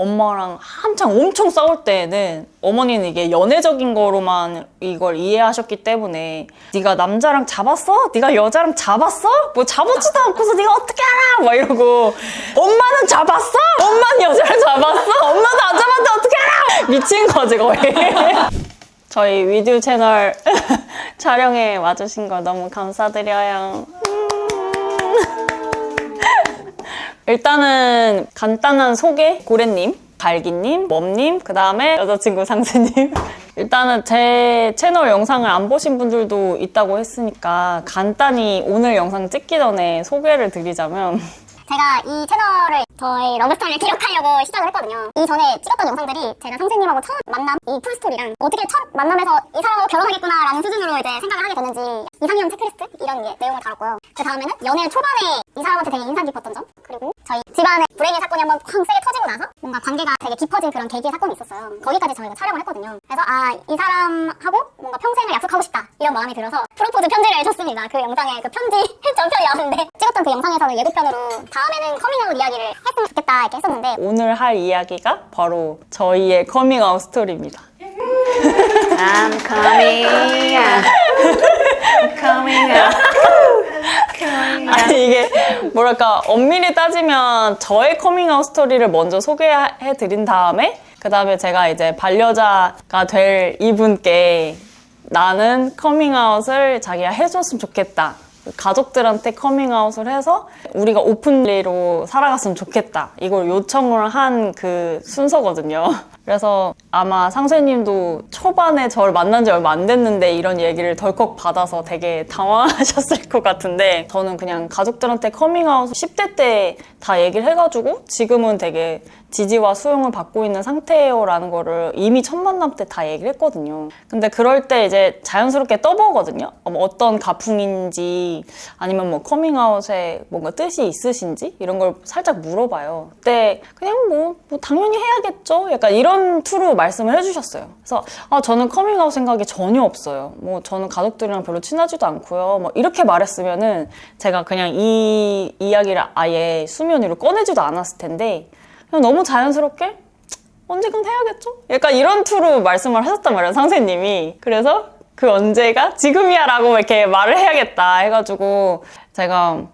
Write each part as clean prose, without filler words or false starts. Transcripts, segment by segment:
엄마랑 한창 엄청 싸울 때에는 어머니는 이게 연애적인 거로만 이걸 이해하셨기 때문에 네가 남자랑 잡았어? 네가 여자랑 잡았어? 뭐 잡았지도 않고서 네가 어떻게 알아? 막 이러고 엄마는 잡았어? 엄마는 여자랑 잡았어? 엄마도 안 잡았는데 어떻게 알아? 미친 거지 거의. 저희 위드 채널 촬영에 와주신 거 너무 감사드려요. 일단은 간단한 소개, 고래님, 갈기님, 멈님, 그 다음에 여자친구 상세님. 일단은 제 채널 영상을 안 보신 분들도 있다고 했으니까 간단히 오늘 영상 찍기 전에 소개를 드리자면, 제가 이 채널을 저희 러브스타일을 기록하려고 시작을 했거든요. 이전에 찍었던 영상들이 제가 상세님하고 처음 만남 이 풀스토리랑 어떻게 첫 만남에서 이 사람하고 결혼하겠구나라는 수준으로 이제 생각을 하게 됐는지 이상형 체크리스트 이런 내용을 다뤘고요. 그 다음에는 연애 초반에 이 사람한테 되게 인상 깊었던 점, 그리고 저희 집안의 불행의 사건이 한번 쾅 세게 터지고 나서 뭔가 관계가 되게 깊어진 그런 계기의 사건이 있었어요. 거기까지 저희가 촬영을 했거든요. 그래서 이 사람하고 뭔가 평생을 약속하고 싶다 이런 마음이 들어서 프로포즈 편지를 줬습니다. 그 영상에 그 편지 전편이 나오는데 찍었던 그 영상에서는 예고편으로 다음에는 커밍아웃 이야기를 했으면 좋겠다 이렇게 했었는데, 오늘 할 이야기가 바로 저희의 커밍아웃 스토리입니다. I'm coming out. coming out. 아니 이게 뭐랄까 엄밀히 따지면 저의 커밍아웃 스토리를 먼저 소개해드린 다음에 그 다음에 제가 이제 반려자가 될 이분께 나는 커밍아웃을 자기가 해줬으면 좋겠다, 가족들한테 커밍아웃을 해서 우리가 오픈리로 살아갔으면 좋겠다, 이걸 요청을 한 그 순서거든요. 그래서 아마 상세님도 초반에 저를 만난 지 얼마 안 됐는데 이런 얘기를 덜컥 받아서 되게 당황하셨을 것 같은데, 저는 그냥 가족들한테 커밍아웃 10대 때 다 얘기를 해가지고 지금은 되게 지지와 수용을 받고 있는 상태예요 라는 거를 이미 첫 만남 때 다 얘기를 했거든요. 근데 그럴 때 이제 자연스럽게 떠보거든요. 어떤 가풍인지 아니면 뭐 커밍아웃에 뭔가 뜻이 있으신지 이런 걸 살짝 물어봐요. 그때 그냥 뭐 당연히 해야겠죠? 약간 이런 투로 말씀을 해주셨어요. 그래서 저는 커밍아웃 생각이 전혀 없어요. 뭐 저는 가족들이랑 별로 친하지도 않고요. 뭐 이렇게 말했으면은 제가 그냥 이 이야기를 아예 수면 위로 꺼내지도 않았을 텐데, 그냥 너무 자연스럽게 언제건 해야겠죠? 약간 이런 투로 말씀을 하셨단 말이에요, 상세님이. 그래서 그 언제가 지금이야 라고 이렇게 말을 해야겠다 해가지고 제가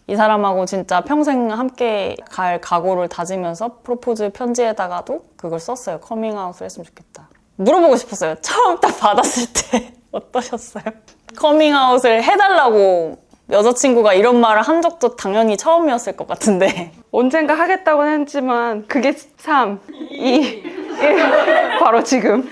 이 사람하고 진짜 평생 함께 갈 각오를 다지면서 프로포즈 편지에다가도 그걸 썼어요. 커밍아웃을 했으면 좋겠다. 물어보고 싶었어요. 처음 딱 받았을 때 어떠셨어요? 커밍아웃을 해달라고 여자친구가 이런 말을 한 적도 당연히 처음이었을 것 같은데, 언젠가 하겠다고는 했지만 그게 3, 2, 1 바로 지금.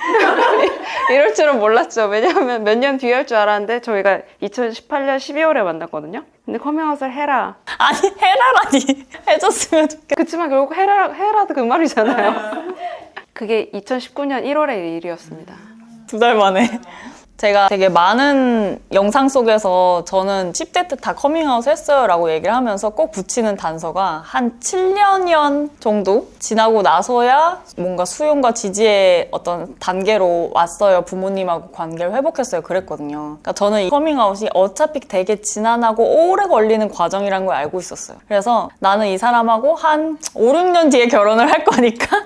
이럴 줄은 몰랐죠. 왜냐하면 몇 년 뒤에 할 줄 알았는데 저희가 2018년 12월에 만났거든요. 근데 커밍아웃을 해라. 아니 해라라니 해줬으면 좋겠다. 그치만 결국 해라도 그 말이잖아요. 그게 2019년 1월의 일이었습니다. 2달 만에. 제가 되게 많은 영상 속에서 저는 10대 때 다 커밍아웃 했어요 라고 얘기를 하면서 꼭 붙이는 단서가 한 7년 정도 지나고 나서야 뭔가 수용과 지지의 어떤 단계로 왔어요. 부모님하고 관계를 회복했어요. 그랬거든요. 그러니까 저는 이 커밍아웃이 어차피 되게 지난하고 오래 걸리는 과정이란 걸 알고 있었어요. 그래서 나는 이 사람하고 한 5, 6년 뒤에 결혼을 할 거니까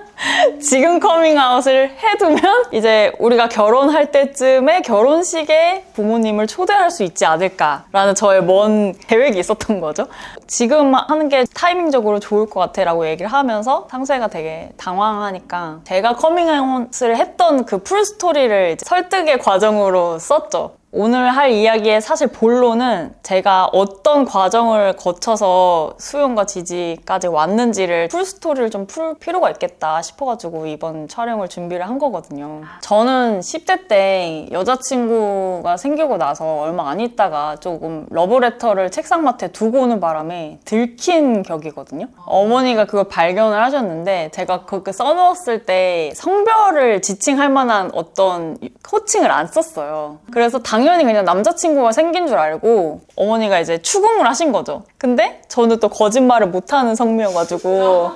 지금 커밍아웃을 해두면 이제 우리가 결혼할 때쯤에 결혼식에 부모님을 초대할 수 있지 않을까라는 저의 먼 계획이 있었던 거죠. 지금 하는 게 타이밍적으로 좋을 것 같아 라고 얘기를 하면서 상세가 되게 당황하니까 제가 커밍아웃을 했던 그 풀스토리를 설득의 과정으로 썼죠. 오늘 할 이야기의 사실 본론은 제가 어떤 과정을 거쳐서 수용과 지지까지 왔는지를 풀스토리를 좀 풀 필요가 있겠다 싶어가지고 이번 촬영을 준비를 한 거거든요. 저는 10대 때 여자친구가 생기고 나서 얼마 안 있다가 조금 러브레터를 책상맡에 두고 오는 바람에 들킨 격이거든요. 어머니가 그걸 발견을 하셨는데 제가 그렇게 써놓았을 때 성별을 지칭할 만한 어떤 호칭을 안 썼어요. 그래서 당연히 그냥 남자친구가 생긴 줄 알고 어머니가 이제 추궁을 하신 거죠. 근데 저는 또 거짓말을 못하는 성미여가지고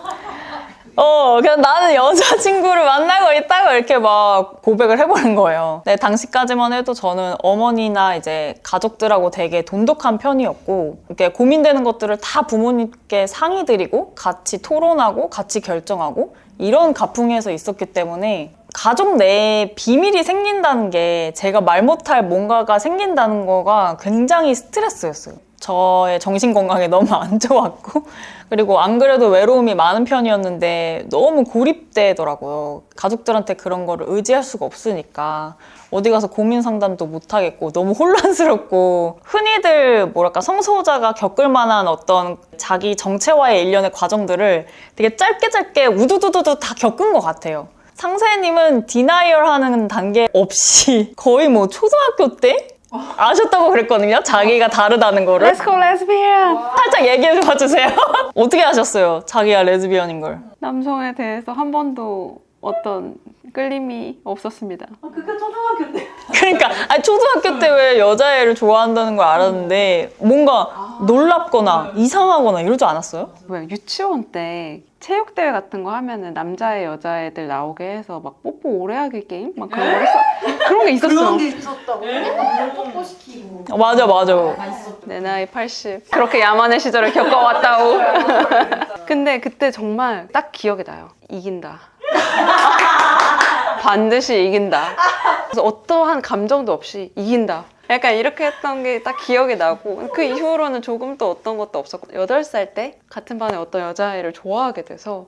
그냥 나는 여자친구를 만나고 있다고 이렇게 막 고백을 해버린 거예요. 네, 당시까지만 해도 저는 어머니나 이제 가족들하고 되게 돈독한 편이었고, 이렇게 고민되는 것들을 다 부모님께 상의드리고, 같이 토론하고, 같이 결정하고, 이런 가풍에서 있었기 때문에, 가족 내에 비밀이 생긴다는 게 제가 말 못할 뭔가가 생긴다는 거가 굉장히 스트레스였어요. 저의 정신 건강에 너무 안 좋았고, 그리고 안 그래도 외로움이 많은 편이었는데 너무 고립되더라고요. 가족들한테 그런 거를 의지할 수가 없으니까 어디 가서 고민 상담도 못 하겠고 너무 혼란스럽고, 흔히들 뭐랄까 성소자가 겪을 만한 어떤 자기 정체와의 일련의 과정들을 되게 짧게 우두두두두 다 겪은 것 같아요. 상세님은 디나이얼 하는 단계 없이 거의 뭐 초등학교 때 아셨다고 그랬거든요. 자기가 다르다는 거를. Let's go lesbian. 살짝 얘기해 봐주세요. 어떻게 아셨어요? 자기가 레즈비언인 걸. 남성에 대해서 한 번도 어떤 끌림이 없었습니다. 그게 초등학교 때. 그러니까 아니, 초등학교 때 왜 여자애를 좋아한다는 걸 알았는데 뭔가 놀랍거나 이상하거나 이러지 않았어요? 왜 유치원 때 체육대회 같은 거 하면은 남자애 여자애들 나오게 해서 막 뽀뽀 오래하기 게임? 막 그런 거 했어. 그런 게 있었어. 그런 게 있었다고. 물 뽀뽀시키고. 맞아. 내 나이 80. 그렇게 야만의 시절을 겪어왔다고. 근데 그때 정말 딱 기억이 나요. 이긴다. 반드시 이긴다. 그래서 어떠한 감정도 없이 이긴다. 약간 이렇게 했던 게 딱 기억이 나고, 그 이후로는 조금 또 어떤 것도 없었고, 8살 때 같은 반에 어떤 여자애를 좋아하게 돼서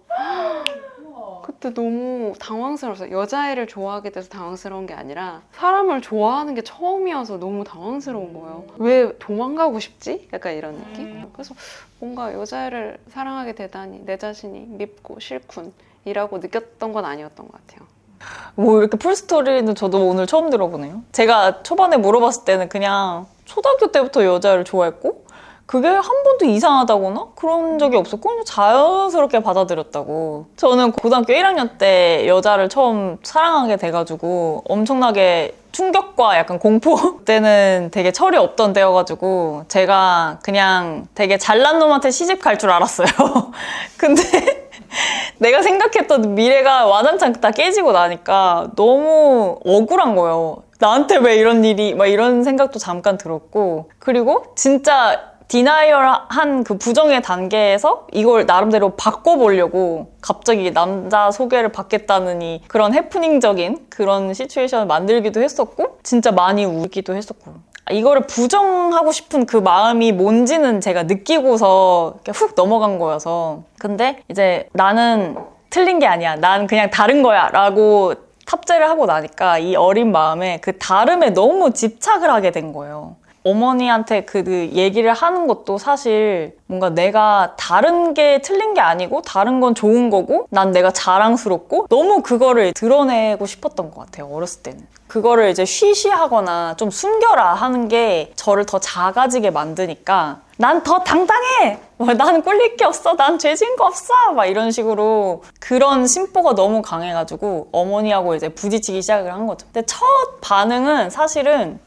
그때 너무 당황스러웠어요. 여자애를 좋아하게 돼서 당황스러운 게 아니라 사람을 좋아하는 게 처음이어서 너무 당황스러운 거예요. 왜 도망가고 싶지? 약간 이런 느낌? 그래서 뭔가 여자애를 사랑하게 되다니 내 자신이 밉고 싫군 이라고 느꼈던 건 아니었던 것 같아요. 뭐 이렇게 풀스토리는 저도 오늘 처음 들어보네요. 제가 초반에 물어봤을 때는 그냥 초등학교 때부터 여자를 좋아했고, 그게 한 번도 이상하다거나 그런 적이 없었고 그냥 자연스럽게 받아들였다고. 저는 고등학교 1학년 때 여자를 처음 사랑하게 돼가지고 엄청나게 충격과 약간 공포 때는 되게 철이 없던 때여가지고 제가 그냥 되게 잘난 놈한테 시집 갈 줄 알았어요. 근데 내가 생각했던 미래가 와장창 다 깨지고 나니까 너무 억울한 거예요. 나한테 왜 이런 일이, 막 이런 생각도 잠깐 들었고, 그리고 진짜 디나이얼한 그 부정의 단계에서 이걸 나름대로 바꿔보려고 갑자기 남자 소개를 받겠다느니 그런 해프닝적인 그런 시츄에이션을 만들기도 했었고, 진짜 많이 울기도 했었고, 이거를 부정하고 싶은 그 마음이 뭔지는 제가 느끼고서 이렇게 훅 넘어간 거여서. 근데 이제 나는 틀린 게 아니야, 난 그냥 다른 거야 라고 탑재를 하고 나니까 이 어린 마음에 그 다름에 너무 집착을 하게 된 거예요. 어머니한테 그 얘기를 하는 것도 사실 뭔가 내가 다른 게 틀린 게 아니고 다른 건 좋은 거고 난 내가 자랑스럽고 너무 그거를 드러내고 싶었던 것 같아요, 어렸을 때는. 그거를 이제 쉬쉬하거나 좀 숨겨라 하는 게 저를 더 작아지게 만드니까 난 더 당당해! 나는 꿀릴 게 없어! 난 죄 지은 거 없어! 막 이런 식으로 그런 심보가 너무 강해가지고 어머니하고 이제 부딪히기 시작을 한 거죠. 근데 첫 반응은 사실은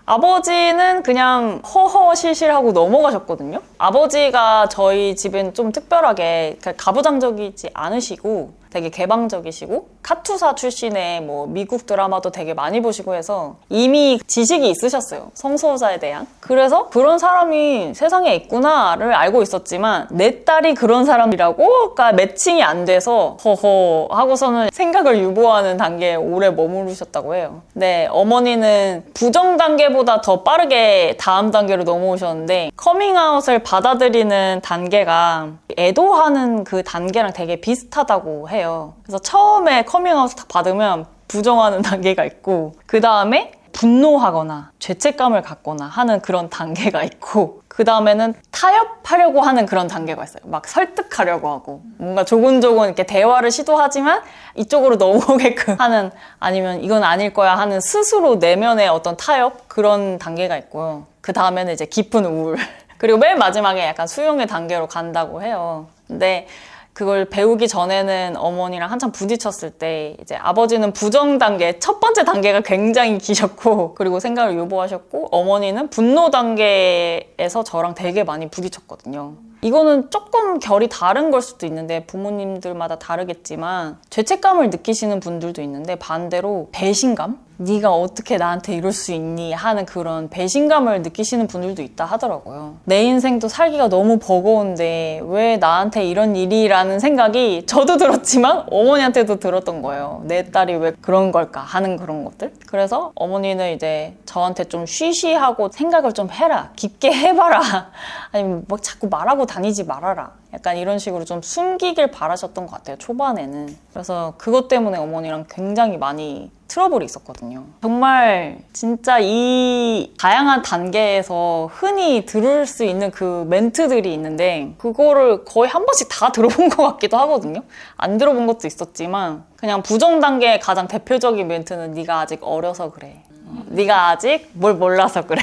아버지는 그냥 허허실실하고 넘어가셨거든요. 아버지가 저희 집은 좀 특별하게 가부장적이지 않으시고 되게 개방적이시고 카투사 출신의 뭐 미국 드라마도 되게 많이 보시고 해서 이미 지식이 있으셨어요, 성소수자에 대한. 그래서 그런 사람이 세상에 있구나를 알고 있었지만 내 딸이 그런 사람이라고가 매칭이 안 돼서 허허 하고서는 생각을 유보하는 단계에 오래 머무르셨다고 해요. 네, 어머니는 부정 단계보다 더 빠르게 다음 단계로 넘어오셨는데 커밍아웃을 받아들이는 단계가 애도하는 그 단계랑 되게 비슷하다고 해요. 그래서 처음에 커밍아웃을 딱 받으면 부정하는 단계가 있고, 그 다음에 분노하거나 죄책감을 갖거나 하는 그런 단계가 있고, 그 다음에는 타협하려고 하는 그런 단계가 있어요. 막 설득하려고 하고 뭔가 조곤조곤 이렇게 대화를 시도하지만 이쪽으로 넘어오게끔 하는, 아니면 이건 아닐 거야 하는 스스로 내면의 어떤 타협, 그런 단계가 있고요. 그 다음에는 이제 깊은 우울 그리고 맨 마지막에 약간 수용의 단계로 간다고 해요. 근데 그걸 배우기 전에는 어머니랑 한참 부딪혔을 때 이제 아버지는 부정 단계, 첫 번째 단계가 굉장히 기셨고, 그리고 생각을 유보하셨고, 어머니는 분노 단계에서 저랑 되게 많이 부딪혔거든요. 이거는 조금 결이 다른 걸 수도 있는데 부모님들마다 다르겠지만 죄책감을 느끼시는 분들도 있는데 반대로 배신감? 네가 어떻게 나한테 이럴 수 있니? 하는 그런 배신감을 느끼시는 분들도 있다 하더라고요. 내 인생도 살기가 너무 버거운데 왜 나한테 이런 일이라는 생각이 저도 들었지만 어머니한테도 들었던 거예요. 내 딸이 왜 그런 걸까 하는 그런 것들. 그래서 어머니는 이제 저한테 좀 쉬쉬하고 생각을 좀 해라. 깊게 해봐라. 아니면 막 자꾸 말하고 다니지 말아라. 약간 이런 식으로 좀 숨기길 바라셨던 것 같아요, 초반에는. 그래서 그것 때문에 어머니랑 굉장히 많이 트러블이 있었거든요. 정말 진짜 이 다양한 단계에서 흔히 들을 수 있는 그 멘트들이 있는데 그거를 거의 한 번씩 다 들어본 것 같기도 하거든요. 안 들어본 것도 있었지만 그냥 부정 단계의 가장 대표적인 멘트는 네가 아직 어려서 그래. 네가 아직 뭘 몰라서 그래.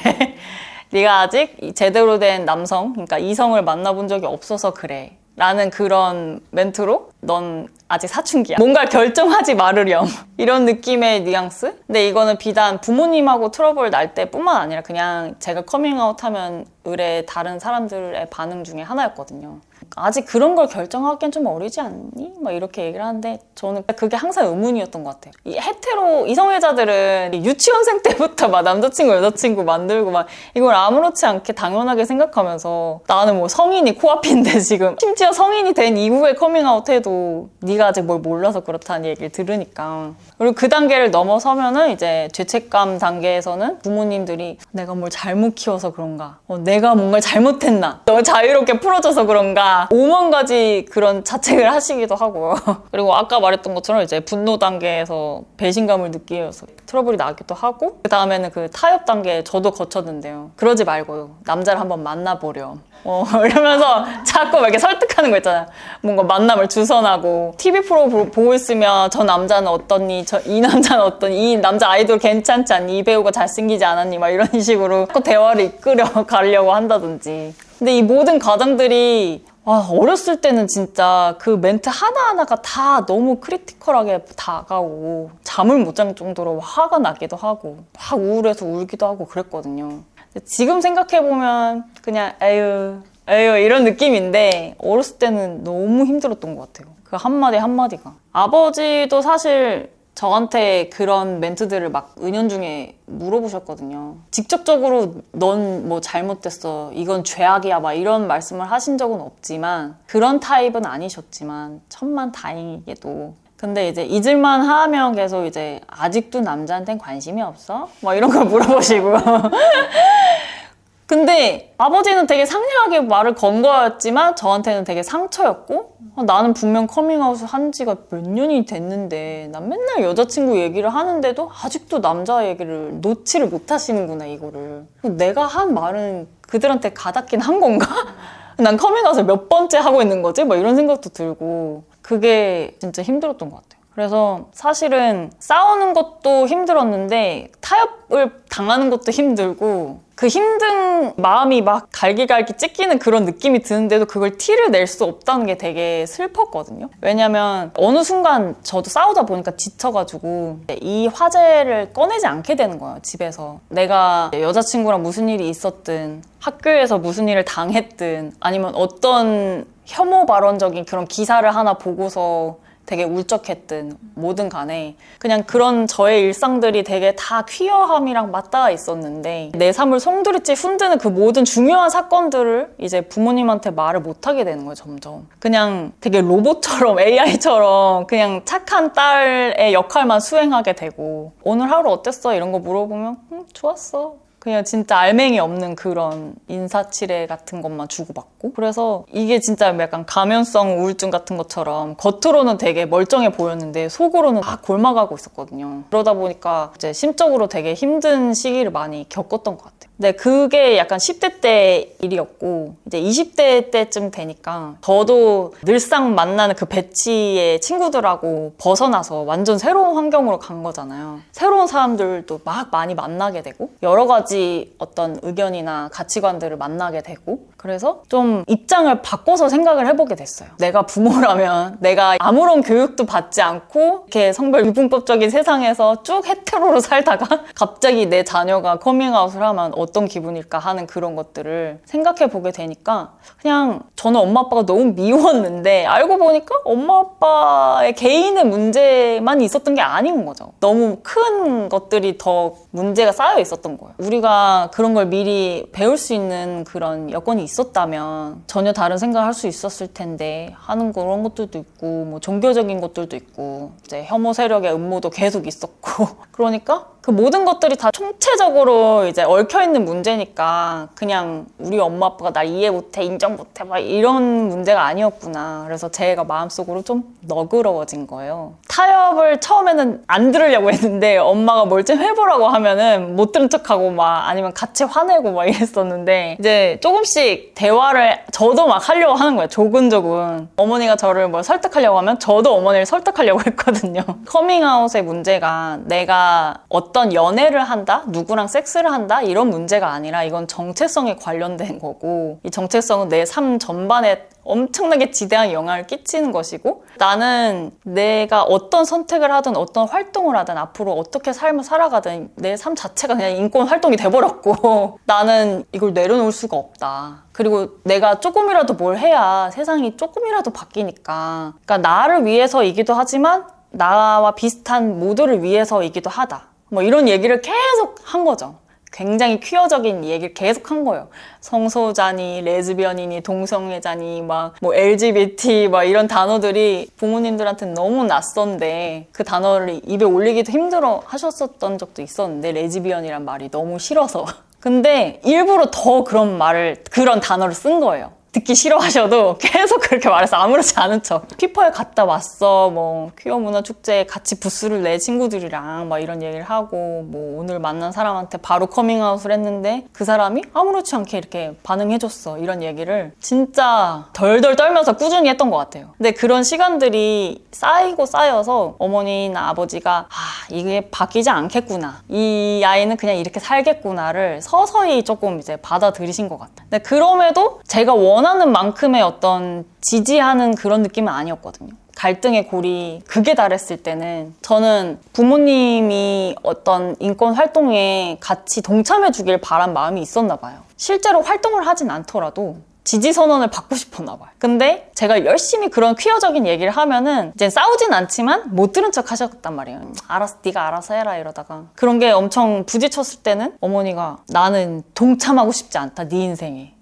네가 아직 제대로 된 남성, 그러니까 이성을 만나본 적이 없어서 그래. 라는 그런 멘트로 넌 아직 사춘기야. 뭔가 결정하지 말으렴. 이런 느낌의 뉘앙스? 근데 이거는 비단 부모님하고 트러블 날 때뿐만 아니라 그냥 제가 커밍아웃하면 의뢰 다른 사람들의 반응 중에 하나였거든요. 아직 그런 걸 결정하기엔 좀 어리지 않니? 막 이렇게 얘기를 하는데 저는 그게 항상 의문이었던 것 같아요. 이 헤테로 이성애자들은 유치원생 때부터 막 남자친구 여자친구 만들고 막 이걸 아무렇지 않게 당연하게 생각하면서 나는 뭐 성인이 코앞인데 지금 심지어 성인이 된 이후에 커밍아웃 해도 네가 아직 뭘 몰라서 그렇다는 얘기를 들으니까. 그리고 그 단계를 넘어서면은 이제 죄책감 단계에서는 부모님들이 내가 뭘 잘못 키워서 그런가, 내가 뭔가 잘못했나, 너무 자유롭게 풀어줘서 그런가, 5만 가지 그런 자책을 하시기도 하고요. 그리고 아까 말했던 것처럼 이제 분노 단계에서 배신감을 느끼면서 트러블이 나기도 하고, 그 다음에는 그 타협 단계 저도 거쳤는데요. 그러지 말고요, 남자를 한번 만나보렴. 이러면서 자꾸 막 이렇게 설득하는 거 있잖아요. 뭔가 만남을 주선하고 TV 프로 보고 있으면 저 남자는 어떻니? 이 남자는 어떠니? 이 남자 아이돌 괜찮지 않니? 이 배우가 잘생기지 않았니? 막 이런 식으로 자꾸 대화를 이끌어 가려고 한다든지. 근데 이 모든 과정들이 어렸을 때는 진짜 그 멘트 하나하나가 다 너무 크리티컬하게 다가오고 잠을 못 잘 정도로 화가 나기도 하고 막 우울해서 울기도 하고 그랬거든요. 지금 생각해보면 그냥 에휴 이런 느낌인데 어렸을 때는 너무 힘들었던 것 같아요. 그 한마디 한마디가. 아버지도 사실 저한테 그런 멘트들을 막 은연중에 물어보셨거든요. 직접적으로 넌 뭐 잘못됐어, 이건 죄악이야 막 이런 말씀을 하신 적은 없지만 그런 타입은 아니셨지만 천만 다행이게도. 근데 이제 잊을만 하면 계속 이제 아직도 남자한텐 관심이 없어? 막 이런 걸 물어보시고. 근데 아버지는 되게 상냥하게 말을 건 거였지만 저한테는 되게 상처였고 나는 분명 커밍아웃을 한 지가 몇 년이 됐는데 난 맨날 여자친구 얘기를 하는데도 아직도 남자 얘기를 놓지를 못하시는구나 이거를. 내가 한 말은 그들한테 가닿긴 한 건가? 난 커밍아웃을 몇 번째 하고 있는 거지? 막 이런 생각도 들고 그게 진짜 힘들었던 것 같아요. 그래서 사실은 싸우는 것도 힘들었는데 타협을 당하는 것도 힘들고 그 힘든 마음이 막 갈기갈기 찢기는 그런 느낌이 드는데도 그걸 티를 낼 수 없다는 게 되게 슬펐거든요. 왜냐면 어느 순간 저도 싸우다 보니까 지쳐가지고 이 화제를 꺼내지 않게 되는 거예요, 집에서. 내가 여자친구랑 무슨 일이 있었든 학교에서 무슨 일을 당했든 아니면 어떤 혐오 발언적인 그런 기사를 하나 보고서 되게 울적했든 뭐든 간에 그냥 그런 저의 일상들이 되게 다 퀴어함이랑 맞닿아 있었는데 내 삶을 송두리째 흔드는 그 모든 중요한 사건들을 이제 부모님한테 말을 못하게 되는 거예요, 점점. 그냥 되게 로봇처럼 AI처럼 그냥 착한 딸의 역할만 수행하게 되고 오늘 하루 어땠어? 이런 거 물어보면 좋았어. 그냥 진짜 알맹이 없는 그런 인사치레 같은 것만 주고받고. 그래서 이게 진짜 약간 가면성 우울증 같은 것처럼 겉으로는 되게 멀쩡해 보였는데 속으로는 막 골마가고 있었거든요. 그러다 보니까 이제 심적으로 되게 힘든 시기를 많이 겪었던 것 같아요. 근데 그게 약간 10대 때 일이었고 이제 20대 때쯤 되니까 저도 늘상 만나는 그 배치의 친구들하고 벗어나서 완전 새로운 환경으로 간 거잖아요. 새로운 사람들도 막 많이 만나게 되고 여러 가지 어떤 의견이나 가치관들을 만나게 되고 그래서 좀 입장을 바꿔서 생각을 해보게 됐어요. 내가 부모라면 내가 아무런 교육도 받지 않고 이렇게 성별 유분법적인 세상에서 쭉 헤테로로 살다가 갑자기 내 자녀가 커밍아웃을 하면 어떤 기분일까 하는 그런 것들을 생각해 보게 되니까 그냥 저는 엄마 아빠가 너무 미웠는데 알고 보니까 엄마 아빠의 개인의 문제만 있었던 게 아닌 거죠. 너무 큰 것들이 더 문제가 쌓여 있었던 거예요. 우리가 그런 걸 미리 배울 수 있는 그런 여건이 있었다면 전혀 다른 생각을 할 수 있었을 텐데 하는 그런 것들도 있고 뭐 종교적인 것들도 있고 이제 혐오 세력의 음모도 계속 있었고 그러니까 그 모든 것들이 다 총체적으로 이제 얽혀있는 문제니까 그냥 우리 엄마 아빠가 날 이해 못해, 인정 못해 막 이런 문제가 아니었구나. 그래서 제가 마음속으로 좀 너그러워진 거예요. 타협을 처음에는 안 들으려고 했는데 엄마가 뭘 좀 해보라고 하면은 못 들은 척하고 막 아니면 같이 화내고 막 이랬었는데 이제 조금씩 대화를 저도 막 하려고 하는 거예요. 조근조근. 어머니가 저를 뭘 설득하려고 하면 저도 어머니를 설득하려고 했거든요. 커밍아웃의 문제가 내가 어떤 연애를 한다? 누구랑 섹스를 한다? 이런 문제가 아니라 이건 정체성에 관련된 거고 이 정체성은 내 삶 전반에 엄청나게 지대한 영향을 끼치는 것이고 나는 내가 어떤 선택을 하든 어떤 활동을 하든 앞으로 어떻게 삶을 살아가든 내 삶 자체가 그냥 인권 활동이 돼버렸고 나는 이걸 내려놓을 수가 없다. 그리고 내가 조금이라도 뭘 해야 세상이 조금이라도 바뀌니까 그러니까 나를 위해서이기도 하지만 나와 비슷한 모두를 위해서이기도 하다. 뭐 이런 얘기를 계속 한 거죠. 굉장히 퀴어적인 얘기를 계속 한 거예요. 성소자니, 레즈비언이니, 동성애자니, 막 뭐 LGBT 막 이런 단어들이 부모님들한테는 너무 낯선데 그 단어를 입에 올리기도 힘들어 하셨었던 적도 있었는데 레즈비언이란 말이 너무 싫어서. 근데 일부러 더 그런 단어를 쓴 거예요. 듣기 싫어하셔도 계속 그렇게 말해서 아무렇지 않은 척. 피퍼에 갔다 왔어. 뭐 퀴어 문화 축제에 같이 부스를 내 친구들이랑 막 이런 얘기를 하고 뭐 오늘 만난 사람한테 바로 커밍아웃을 했는데 그 사람이 아무렇지 않게 이렇게 반응해줬어. 이런 얘기를 진짜 덜덜 떨면서 꾸준히 했던 것 같아요. 근데 그런 시간들이 쌓이고 쌓여서 어머니나 아버지가 이게 바뀌지 않겠구나. 이 아이는 그냥 이렇게 살겠구나를 서서히 조금 이제 받아들이신 것 같아요. 근데 그럼에도 제가 원하는 만큼의 어떤 지지하는 그런 느낌은 아니었거든요. 갈등의 골이 극에 달했을 때는 저는 부모님이 어떤 인권 활동에 같이 동참해 주길 바란 마음이 있었나 봐요. 실제로 활동을 하진 않더라도 지지 선언을 받고 싶었나 봐요. 근데 제가 열심히 그런 퀴어적인 얘기를 하면은 이제 싸우진 않지만 못 들은 척 하셨단 말이에요. 알았어, 네가 알아서 해라 이러다가 그런 게 엄청 부딪혔을 때는 어머니가 나는 동참하고 싶지 않다. 네 인생에.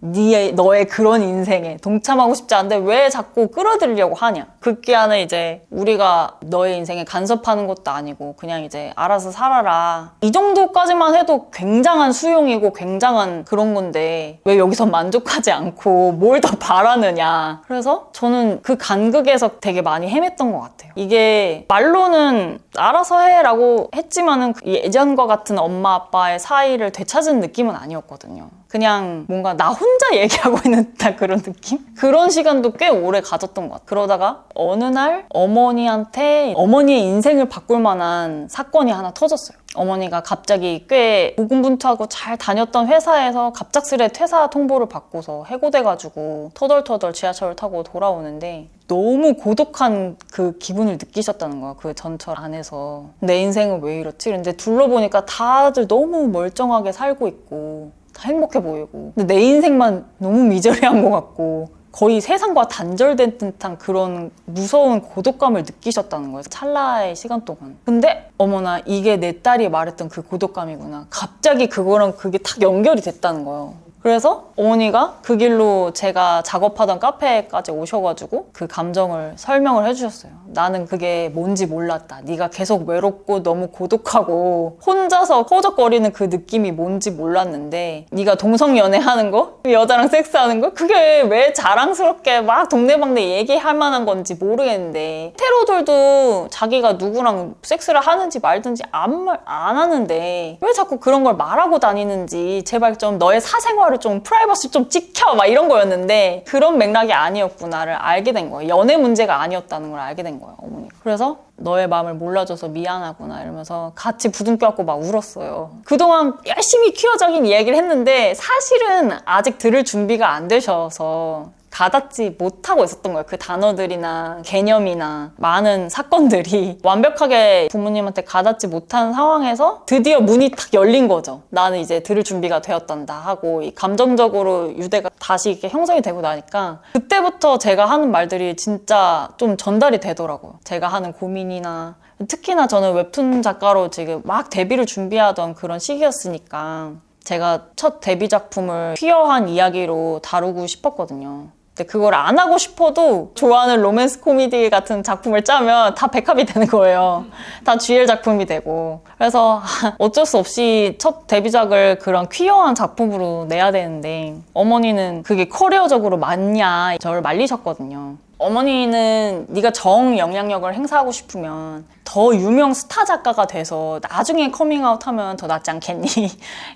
너의 그런 인생에 동참하고 싶지 않은데 왜 자꾸 끌어들이려고 하냐. 극기야는 이제 우리가 너의 인생에 간섭하는 것도 아니고 그냥 이제 알아서 살아라. 이 정도까지만 해도 굉장한 수용이고 굉장한 그런 건데 왜 여기서 만족하지 않고 뭘 더 바라느냐. 그래서 저는 그 간극에서 되게 많이 헤맸던 것 같아요. 이게 말로는 알아서 해라고 했지만은 예전과 같은 엄마 아빠의 사이를 되찾은 느낌은 아니었거든요. 그냥 뭔가 나 혼자 얘기하고 있는 듯한 그런 느낌? 그런 시간도 꽤 오래 가졌던 것 같아요. 그러다가 어느 날 어머니한테 어머니의 인생을 바꿀 만한 사건이 하나 터졌어요. 어머니가 갑자기 꽤 고군분투하고 잘 다녔던 회사에서 갑작스레 퇴사 통보를 받고서 해고돼가지고 터덜터덜 지하철을 타고 돌아오는데 너무 고독한 그 기분을 느끼셨다는 거야. 그 전철 안에서. 내 인생은 왜 이렇지? 근데 둘러보니까 다들 너무 멀쩡하게 살고 있고 다 행복해 보이고 근데 내 인생만 너무 미저리한 것 같고 거의 세상과 단절된 듯한 그런 무서운 고독감을 느끼셨다는 거예요. 찰나의 시간 동안. 근데 어머나 이게 내 딸이 말했던 그 고독감이구나. 갑자기 그거랑 그게 탁 연결이 됐다는 거예요. 그래서 어머니가 그 길로 제가 작업하던 카페까지 오셔가지고 그 감정을 설명을 해주셨어요. 나는 그게 뭔지 몰랐다. 네가 계속 외롭고 너무 고독하고 혼자서 허적거리는 그 느낌이 뭔지 몰랐는데 네가 동성연애하는 거? 여자랑 섹스하는 거? 그게 왜 자랑스럽게 막 동네방네 얘기할 만한 건지 모르겠는데 테러들도 자기가 누구랑 섹스를 하는지 말든지 안 하는데 왜 자꾸 그런 걸 말하고 다니는지 제발 좀 너의 사생활을 좀 프라이버시 좀 지켜 막 이런 거였는데 그런 맥락이 아니었구나를 알게 된 거예요. 연애 문제가 아니었다는 걸 알게 된 거예요, 어머니. 그래서 너의 마음을 몰라줘서 미안하구나 이러면서 같이 부둥 껴안고 막 울었어요. 그동안 열심히 퀴어적인 이야기를 했는데 사실은 아직 들을 준비가 안 되셔서 가닿지 못하고 있었던 거예요. 그 단어들이나 개념이나 많은 사건들이 완벽하게 부모님한테 가닿지 못한 상황에서 드디어 문이 탁 열린 거죠. 나는 이제 들을 준비가 되었단다 하고 이 감정적으로 유대가 다시 이렇게 형성이 되고 나니까 그때부터 제가 하는 말들이 진짜 좀 전달이 되더라고요. 제가 하는 고민이나 특히나 저는 웹툰 작가로 지금 막 데뷔를 준비하던 그런 시기였으니까 제가 첫 데뷔 작품을 퀴어한 이야기로 다루고 싶었거든요. 근데 그걸 안 하고 싶어도 좋아하는 로맨스 코미디 같은 작품을 짜면 다 백합이 되는 거예요. 다 GL 작품이 되고. 그래서 어쩔 수 없이 첫 데뷔작을 그런 퀴어한 작품으로 내야 되는데 어머니는 그게 커리어적으로 맞냐 저를 말리셨거든요. 어머니는 네가 정 영향력을 행사하고 싶으면 더 유명 스타 작가가 돼서 나중에 커밍아웃하면 더 낫지 않겠니?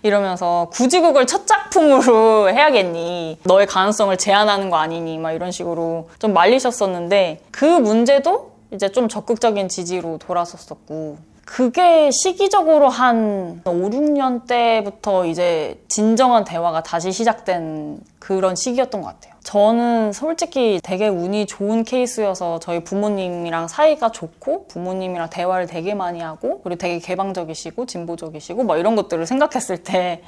이러면서 굳이 그걸 첫 작품으로 해야겠니? 너의 가능성을 제한하는 거 아니니? 막 이런 식으로 좀 말리셨었는데 그 문제도 이제 좀 적극적인 지지로 돌아섰었고 그게 시기적으로 한 5, 6년 때부터 이제 진정한 대화가 다시 시작된 그런 시기였던 것 같아요. 저는 솔직히 되게 운이 좋은 케이스여서 저희 부모님이랑 사이가 좋고 부모님이랑 대화를 되게 많이 하고 그리고 되게 개방적이시고 진보적이시고 뭐 이런 것들을 생각했을 때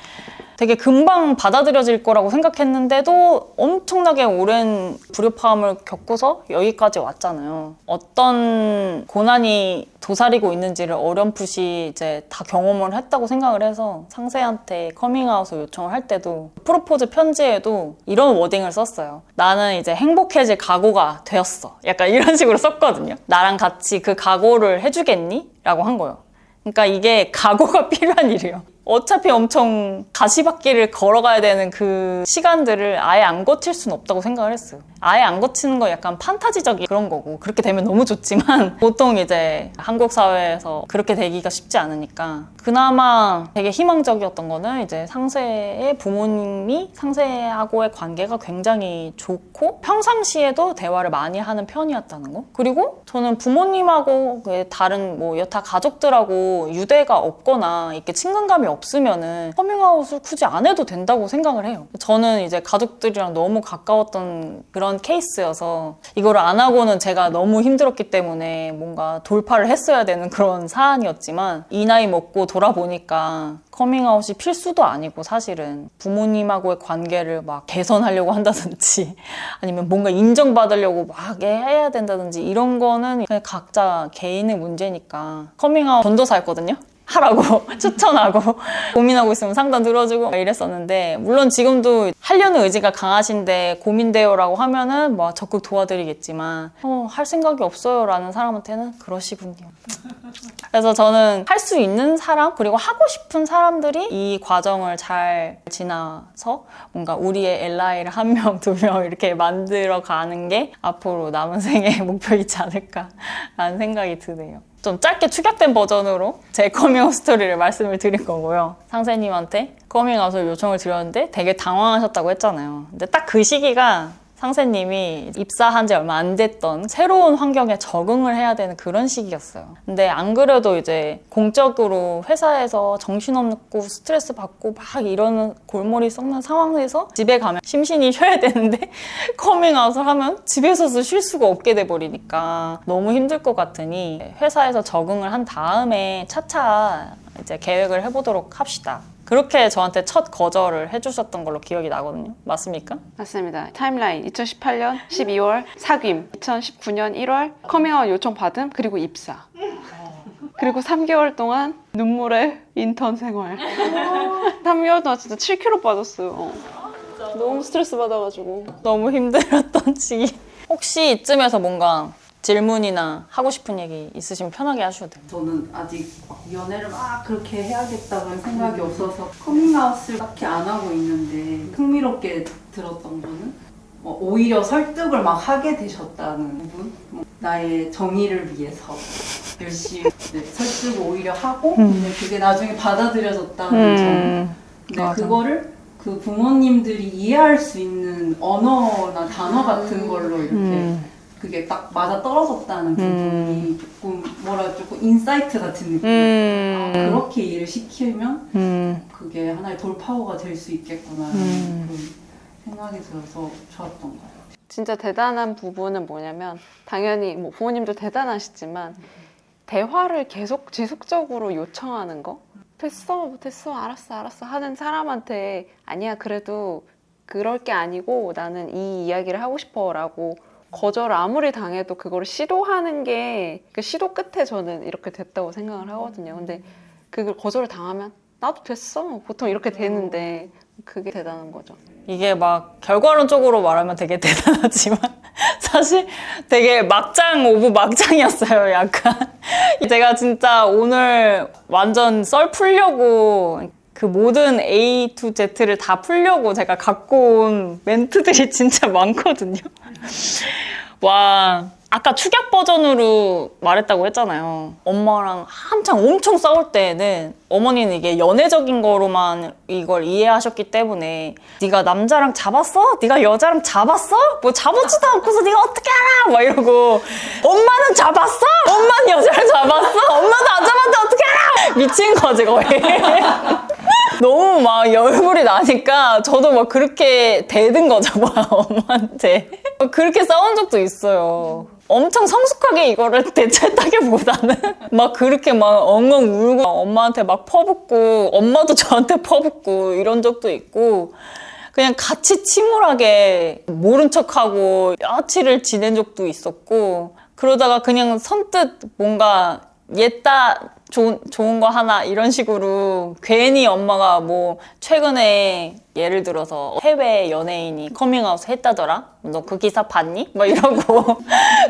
되게 금방 받아들여질 거라고 생각했는데도 엄청나게 오랜 불협화음을 겪고서 여기까지 왔잖아요. 어떤 고난이 도사리고 있는지를 어렴풋이 이제 다 경험을 했다고 생각을 해서 상세한테 커밍아웃을 요청을 할 때도 프로포즈 편지에도 이런 워딩을 썼어요. 나는 이제 행복해질 각오가 되었어. 약간 이런 식으로 썼거든요. 나랑 같이 그 각오를 해주겠니? 라고 한 거예요. 그러니까 이게 각오가 필요한 일이에요. 어차피 엄청 가시밭길을 걸어가야 되는 그 시간들을 아예 안 거칠 수는 없다고 생각을 했어요. 아예 안 거치는 거 약간 판타지적인 그런 거고 그렇게 되면 너무 좋지만 보통 이제 한국 사회에서 그렇게 되기가 쉽지 않으니까 그나마 되게 희망적이었던 거는 이제 상세의 부모님이 상세하고의 관계가 굉장히 좋고 평상시에도 대화를 많이 하는 편이었다는 거. 그리고 저는 부모님하고 다른 뭐 여타 가족들하고 유대가 없거나 이렇게 친근감이 없으면은 커밍아웃을 굳이 안 해도 된다고 생각을 해요. 저는 이제 가족들이랑 너무 가까웠던 그런 케이스여서 이거를 안 하고는 제가 너무 힘들었기 때문에 뭔가 돌파를 했어야 되는 그런 사안이었지만 이 나이 먹고 돌아보니까 커밍아웃이 필수도 아니고 사실은 부모님하고의 관계를 막 개선하려고 한다든지 아니면 뭔가 인정받으려고 막 해야 된다든지 이런 거는 그냥 각자 개인의 문제니까 커밍아웃 전도사였거든요. 하라고 추천하고 고민하고 있으면 상담 들어주고 이랬었는데 물론 지금도 하려는 의지가 강하신데 고민돼요라고 하면은 뭐 적극 도와드리겠지만 할 생각이 없어요 라는 사람한테는 그러시군요. 그래서 저는 할 수 있는 사람 그리고 하고 싶은 사람들이 이 과정을 잘 지나서 뭔가 우리의 엘라이를 한 명, 두 명 이렇게 만들어 가는 게 앞으로 남은 생의 목표이지 않을까라는 생각이 드네요. 좀 짧게 축약된 버전으로 제 커밍아웃 스토리를 말씀을 드린 거고요. 상세님한테 커밍아웃을 요청을 드렸는데 되게 당황하셨다고 했잖아요. 근데 딱 그 시기가 상세님이 입사한 지 얼마 안 됐던 새로운 환경에 적응을 해야 되는 그런 시기였어요. 근데 안 그래도 이제 공적으로 회사에서 정신없고 스트레스 받고 막 이러는 골머리 썩는 상황에서 집에 가면 심신이 쉬어야 되는데 커밍아웃을 하면 집에서도 쉴 수가 없게 돼버리니까 너무 힘들 것 같으니 회사에서 적응을 한 다음에 차차 이제 계획을 해보도록 합시다. 그렇게 저한테 첫 거절을 해주셨던 걸로 기억이 나거든요. 맞습니까? 맞습니다. 타임라인 2018년 12월 사귐, 2019년 1월 커밍아웃 요청 받음, 그리고 입사. 그리고 3개월 동안 눈물의 인턴 생활. 3개월 동안 진짜 7kg 빠졌어요. 너무 스트레스 받아가지고. 너무 힘들었던 시기. 혹시 이쯤에서 뭔가 질문이나 하고 싶은 얘기 있으시면 편하게 하셔도 돼요. 저는 아직 연애를 막 그렇게 해야겠다는 생각이 없어서 커밍아웃을 딱히 안 하고 있는데 흥미롭게 들었던 거는 오히려 설득을 막 하게 되셨다는 부분, 나의 정의를 위해서 열심히 설득을 오히려 하고 근데 그게 나중에 받아들여졌다는 점. 근데 맞아. 그거를 그 부모님들이 이해할 수 있는 언어나 단어 같은 걸로 이렇게 그게 딱 맞아 떨어졌다는 부분이 조금 인사이트 같은 느낌. 그렇게 일을 시키면 그게 하나의 돌파구가 될 수 있겠구나 그런 생각이 들어서 좋았던 것 같아요. 진짜 대단한 부분은 뭐냐면 당연히 뭐 부모님도 대단하시지만 대화를 계속 지속적으로 요청하는 거. 됐어, 알았어 하는 사람한테 아니야, 그래도 그럴 게 아니고 나는 이 이야기를 하고 싶어 라고 거절을 아무리 당해도 그거를 시도하는 게 그 시도 끝에 저는 이렇게 됐다고 생각을 하거든요. 근데 그걸 거절을 당하면 나도 됐어 보통 이렇게 되는데 그게 대단한 거죠. 이게 막 결과론적으로 말하면 되게 대단하지만 사실 되게 막장 오브 막장이었어요. 약간 제가 진짜 오늘 완전 썰 풀려고 그 모든 A to Z를 다 풀려고 제가 갖고 온 멘트들이 진짜 많거든요. 와, 아까 축약 버전으로 말했다고 했잖아요. 엄마랑 한창 엄청 싸울 때에는 어머니는 이게 연애적인 거로만 이걸 이해하셨기 때문에 네가 남자랑 잡았어? 네가 여자랑 잡았어? 뭐 잡았지도 않고서 네가 어떻게 알아? 막 이러고 엄마는 잡았어? 엄마는 여자랑 잡았어? 엄마도 안 잡았는데 어떻게 알아? 미친 거지 거의. 너무 막 열불이 나니까 저도 막 그렇게 대든 거죠, 막 엄마한테. 그렇게 싸운 적도 있어요. 엄청 성숙하게 이거를 대처했다기보다는 막 그렇게 막 엉엉 울고 엄마한테 막 퍼붓고 엄마도 저한테 퍼붓고 이런 적도 있고 그냥 같이 침울하게 모른 척하고 며칠을 지낸 적도 있었고 그러다가 그냥 선뜻 뭔가 얘따 좋은 거 하나 이런 식으로 괜히 엄마가 뭐 최근에 예를 들어서 해외 연예인이 커밍아웃 했다더라? 너 그 기사 봤니? 막 이러고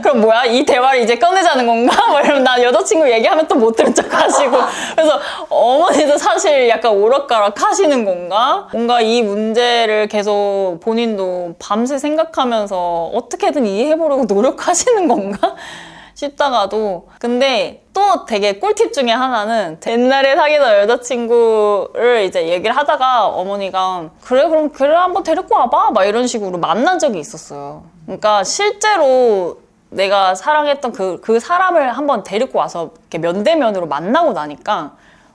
그럼 뭐야? 이 대화를 이제 꺼내자는 건가? 막 이러면 나 여자친구 얘기하면 또 못 들은 척 하시고 그래서 어머니도 사실 약간 오락가락 하시는 건가? 뭔가 이 문제를 계속 본인도 밤새 생각하면서 어떻게든 이해해보려고 노력하시는 건가? 싶다가도 근데 또 되게 꿀팁 중에 하나는 옛날에 사귀던 여자친구를 이제 얘기를 하다가 어머니가 그래 그럼 한번 데리고 와봐 막 이런 식으로 만난 적이 있었어요. 그러니까 실제로 내가 사랑했던 그 사람을 한번 데리고 와서 이렇게 면대면으로 만나고 나니까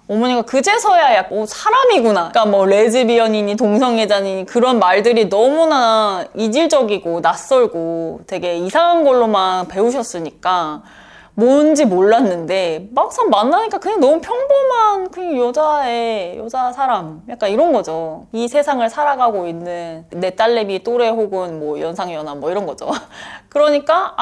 어머니가 그제서야 약간 사람이구나. 그러니까 뭐 레즈비언이니 동성애자니 그런 말들이 너무나 이질적이고 낯설고 되게 이상한 걸로만 배우셨으니까 뭔지 몰랐는데 막상 만나니까 그냥 너무 평범한 그냥 여자 사람 약간 이런 거죠. 이 세상을 살아가고 있는 내 딸내미 또래 혹은 뭐 연상연하 뭐 이런 거죠. 그러니까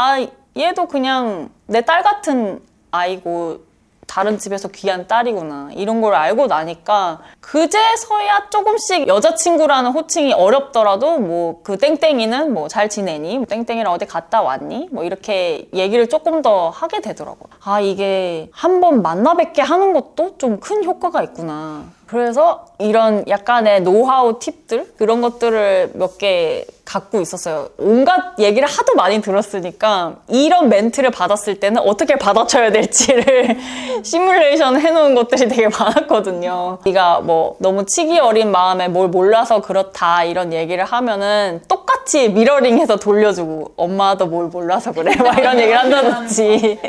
얘도 그냥 내 딸 같은 아이고 다른 집에서 귀한 딸이구나 이런 걸 알고 나니까 그제서야 조금씩 여자친구라는 호칭이 어렵더라도 뭐 그 땡땡이는 뭐 잘 지내니? 땡땡이랑 어디 갔다 왔니? 뭐 이렇게 얘기를 조금 더 하게 되더라고요. 이게 한번 만나 뵙게 하는 것도 좀 큰 효과가 있구나. 그래서 이런 약간의 노하우 팁들 그런 것들을 몇 개 갖고 있었어요. 온갖 얘기를 하도 많이 들었으니까 이런 멘트를 받았을 때는 어떻게 받아쳐야 될지를 시뮬레이션 해놓은 것들이 되게 많았거든요. 네가 뭐 너무 치기 어린 마음에 뭘 몰라서 그렇다 이런 얘기를 하면은 똑같이 미러링해서 돌려주고 엄마도 뭘 몰라서 그래 막 이런 얘기를 한다든지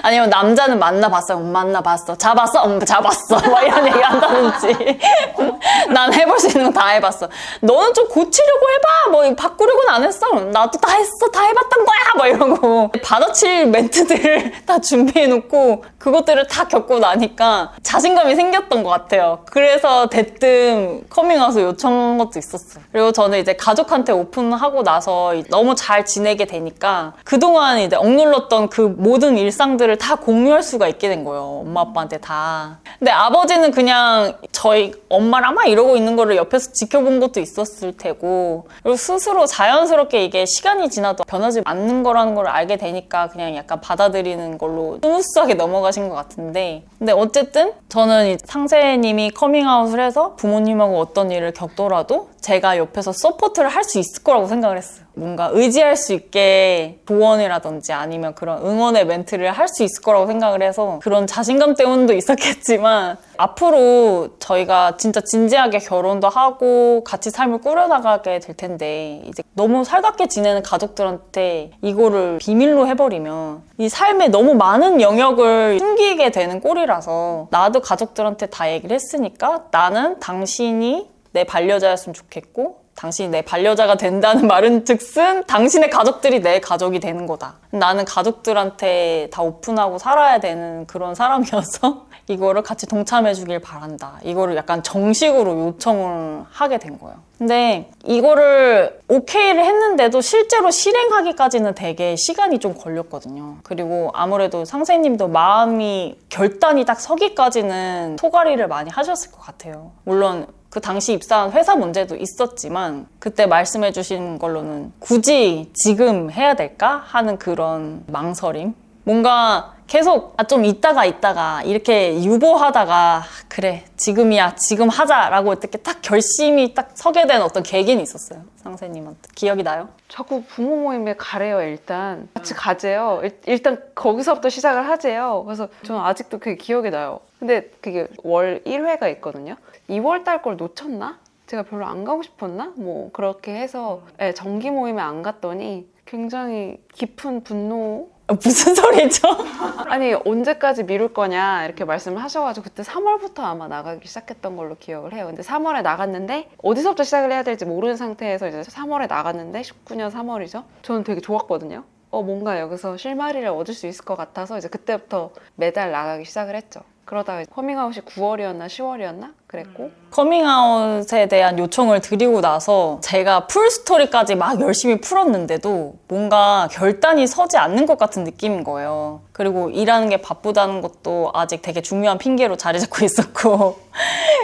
아니면 남자는 만나봤어? 못 만나봤어? 잡았어? 잡았어 막 이런 얘기 한다든지 난 해볼 수 있는 거 다 해봤어. 너는 좀 고치려고 해봐. 뭐 바꾸려고는 안 했어. 나도 다 했어. 다 해봤던 거야. 막 이러고 받아칠 멘트들을 다 준비해놓고 그것들을 다 겪고 나니까 자신감이 생겼던 것 같아요. 그래서 대뜸 커밍아웃을 요청한 것도 있었어요. 그리고 저는 이제 가족한테 오픈하고 나서 너무 잘 지내게 되니까 그동안 이제 억눌렀던 그 모든 일상들을 다 공유할 수가 있게 된 거예요. 엄마 아빠한테 다. 근데 아버지는 그냥 저희 엄마랑 막 이러고 있는 거를 옆에서 지켜본 것도 있었을 테고 그리고 스스로 자연스럽게 이게 시간이 지나도 변하지 않는 거라는 걸 알게 되니까 그냥 약간 받아들이는 걸로 스무스하게 넘어가신 것 같은데 근데 어쨌든 저는 상세님이 커밍아웃을 해서 부모님하고 어떤 일을 겪더라도 제가 옆에서 서포트를 할 수 있을 거라고 생각을 했어요. 뭔가 의지할 수 있게 조언이라든지 아니면 그런 응원의 멘트를 할 수 있을 거라고 생각을 해서 그런 자신감 때문도 있었겠지만 앞으로 저희가 진짜 진지하게 결혼도 하고 같이 삶을 꾸려나가게 될 텐데 이제 너무 살갑게 지내는 가족들한테 이거를 비밀로 해버리면 이 삶에 너무 많은 영역을 숨기게 되는 꼴이라서 나도 가족들한테 다 얘기를 했으니까 나는 당신이 내 반려자였으면 좋겠고 당신이 내 반려자가 된다는 말은 즉슨 당신의 가족들이 내 가족이 되는 거다. 나는 가족들한테 다 오픈하고 살아야 되는 그런 사람이어서 이거를 같이 동참해 주길 바란다. 이거를 약간 정식으로 요청을 하게 된 거예요. 근데 이거를 오케이를 했는데도 실제로 실행하기까지는 되게 시간이 좀 걸렸거든요. 그리고 아무래도 상세님도 마음이 결단이 딱 서기까지는 소가리를 많이 하셨을 것 같아요. 물론 그 당시 입사한 회사 문제도 있었지만 그때 말씀해 주신 걸로는 굳이 지금 해야 될까 하는 그런 망설임. 뭔가 계속 좀 있다가 이렇게 유보하다가 그래 지금이야 지금 하자라고 이렇게 딱 결심이 딱 서게 된 어떤 계기는 있었어요. 상세님한테 기억이 나요? 자꾸 부모 모임에 가래요. 일단 같이 가재요. 일단 거기서부터 시작을 하재요. 그래서 저는 아직도 그게 기억이 나요. 근데 그게 월 1회가 있거든요. 2월 달 걸 놓쳤나? 제가 별로 안 가고 싶었나? 뭐 그렇게 해서 네, 정기 모임에 안 갔더니 굉장히 깊은 분노. 무슨 소리죠? 아니 언제까지 미룰 거냐 이렇게 말씀을 하셔가지고 그때 3월부터 아마 나가기 시작했던 걸로 기억을 해요. 근데 3월에 나갔는데 어디서부터 시작을 해야 될지 모르는 상태에서 이제 3월에 나갔는데 19년 3월이죠. 저는 되게 좋았거든요. 뭔가 여기서 실마리를 얻을 수 있을 것 같아서 이제 그때부터 매달 나가기 시작을 했죠. 그러다가 커밍아웃이 9월이었나 10월이었나 그랬고 커밍아웃에 대한 요청을 드리고 나서 제가 풀스토리까지 막 열심히 풀었는데도 뭔가 결단이 서지 않는 것 같은 느낌인 거예요. 그리고 일하는 게 바쁘다는 것도 아직 되게 중요한 핑계로 자리 잡고 있었고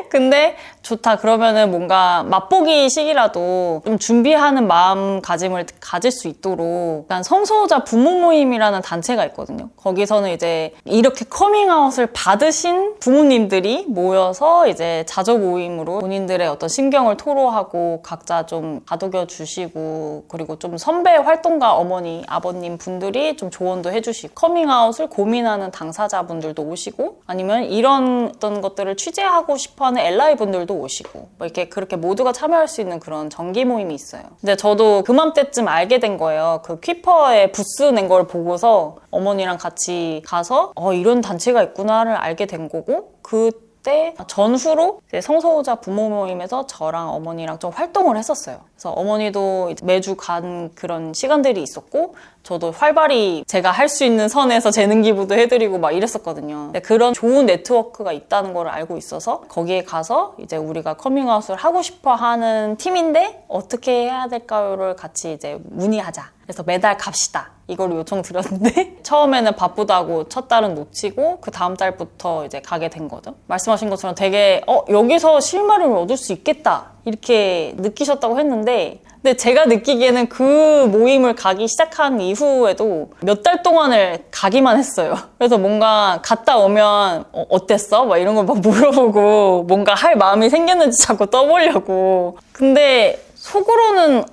근데 좋다 그러면은 뭔가 맛보기식이라도 좀 준비하는 마음가짐을 가질 수 있도록 일단 성소호자 부모 모임이라는 단체가 있거든요. 거기서는 이제 이렇게 커밍아웃을 받으신 부모님들이 모여서 이제 자조 모임으로 본인들의 어떤 심경을 토로하고 각자 좀 다독여 주시고 그리고 좀 선배 활동가 어머니 아버님 분들이 좀 조언도 해주시고 커밍아웃을 고민하는 당사자분들도 오시고 아니면 이런 어떤 것들을 취재하고 싶어하는 LI 분들도 오시고 뭐 이렇게 그렇게 모두가 참여할 수 있는 그런 정기 모임이 있어요. 근데 저도 그맘때쯤 알게 된 거예요. 그 퀴퍼에 부스 낸 걸 보고서 어머니랑 같이 가서 이런 단체가 있구나를 알게 된 거고 그때 전후로 이제 성소호자 부모 모임에서 저랑 어머니랑 좀 활동을 했었어요. 그래서 어머니도 이제 매주 간 그런 시간들이 있었고 저도 활발히 제가 할 수 있는 선에서 재능 기부도 해드리고 막 이랬었거든요. 근데 그런 좋은 네트워크가 있다는 걸 알고 있어서 거기에 가서 이제 우리가 커밍아웃을 하고 싶어 하는 팀인데 어떻게 해야 될까요를 같이 이제 문의하자. 그래서 매달 갑시다. 이걸 요청드렸는데 처음에는 바쁘다고 첫 달은 놓치고 그 다음 달부터 이제 가게 된 거죠. 말씀하신 것처럼 되게 여기서 실마리를 얻을 수 있겠다 이렇게 느끼셨다고 했는데 근데 제가 느끼기에는 그 모임을 가기 시작한 이후에도 몇 달 동안을 가기만 했어요. 그래서 뭔가 갔다 오면 어땠어? 막 이런 걸 막 물어보고 뭔가 할 마음이 생겼는지 자꾸 떠보려고. 근데 속으로는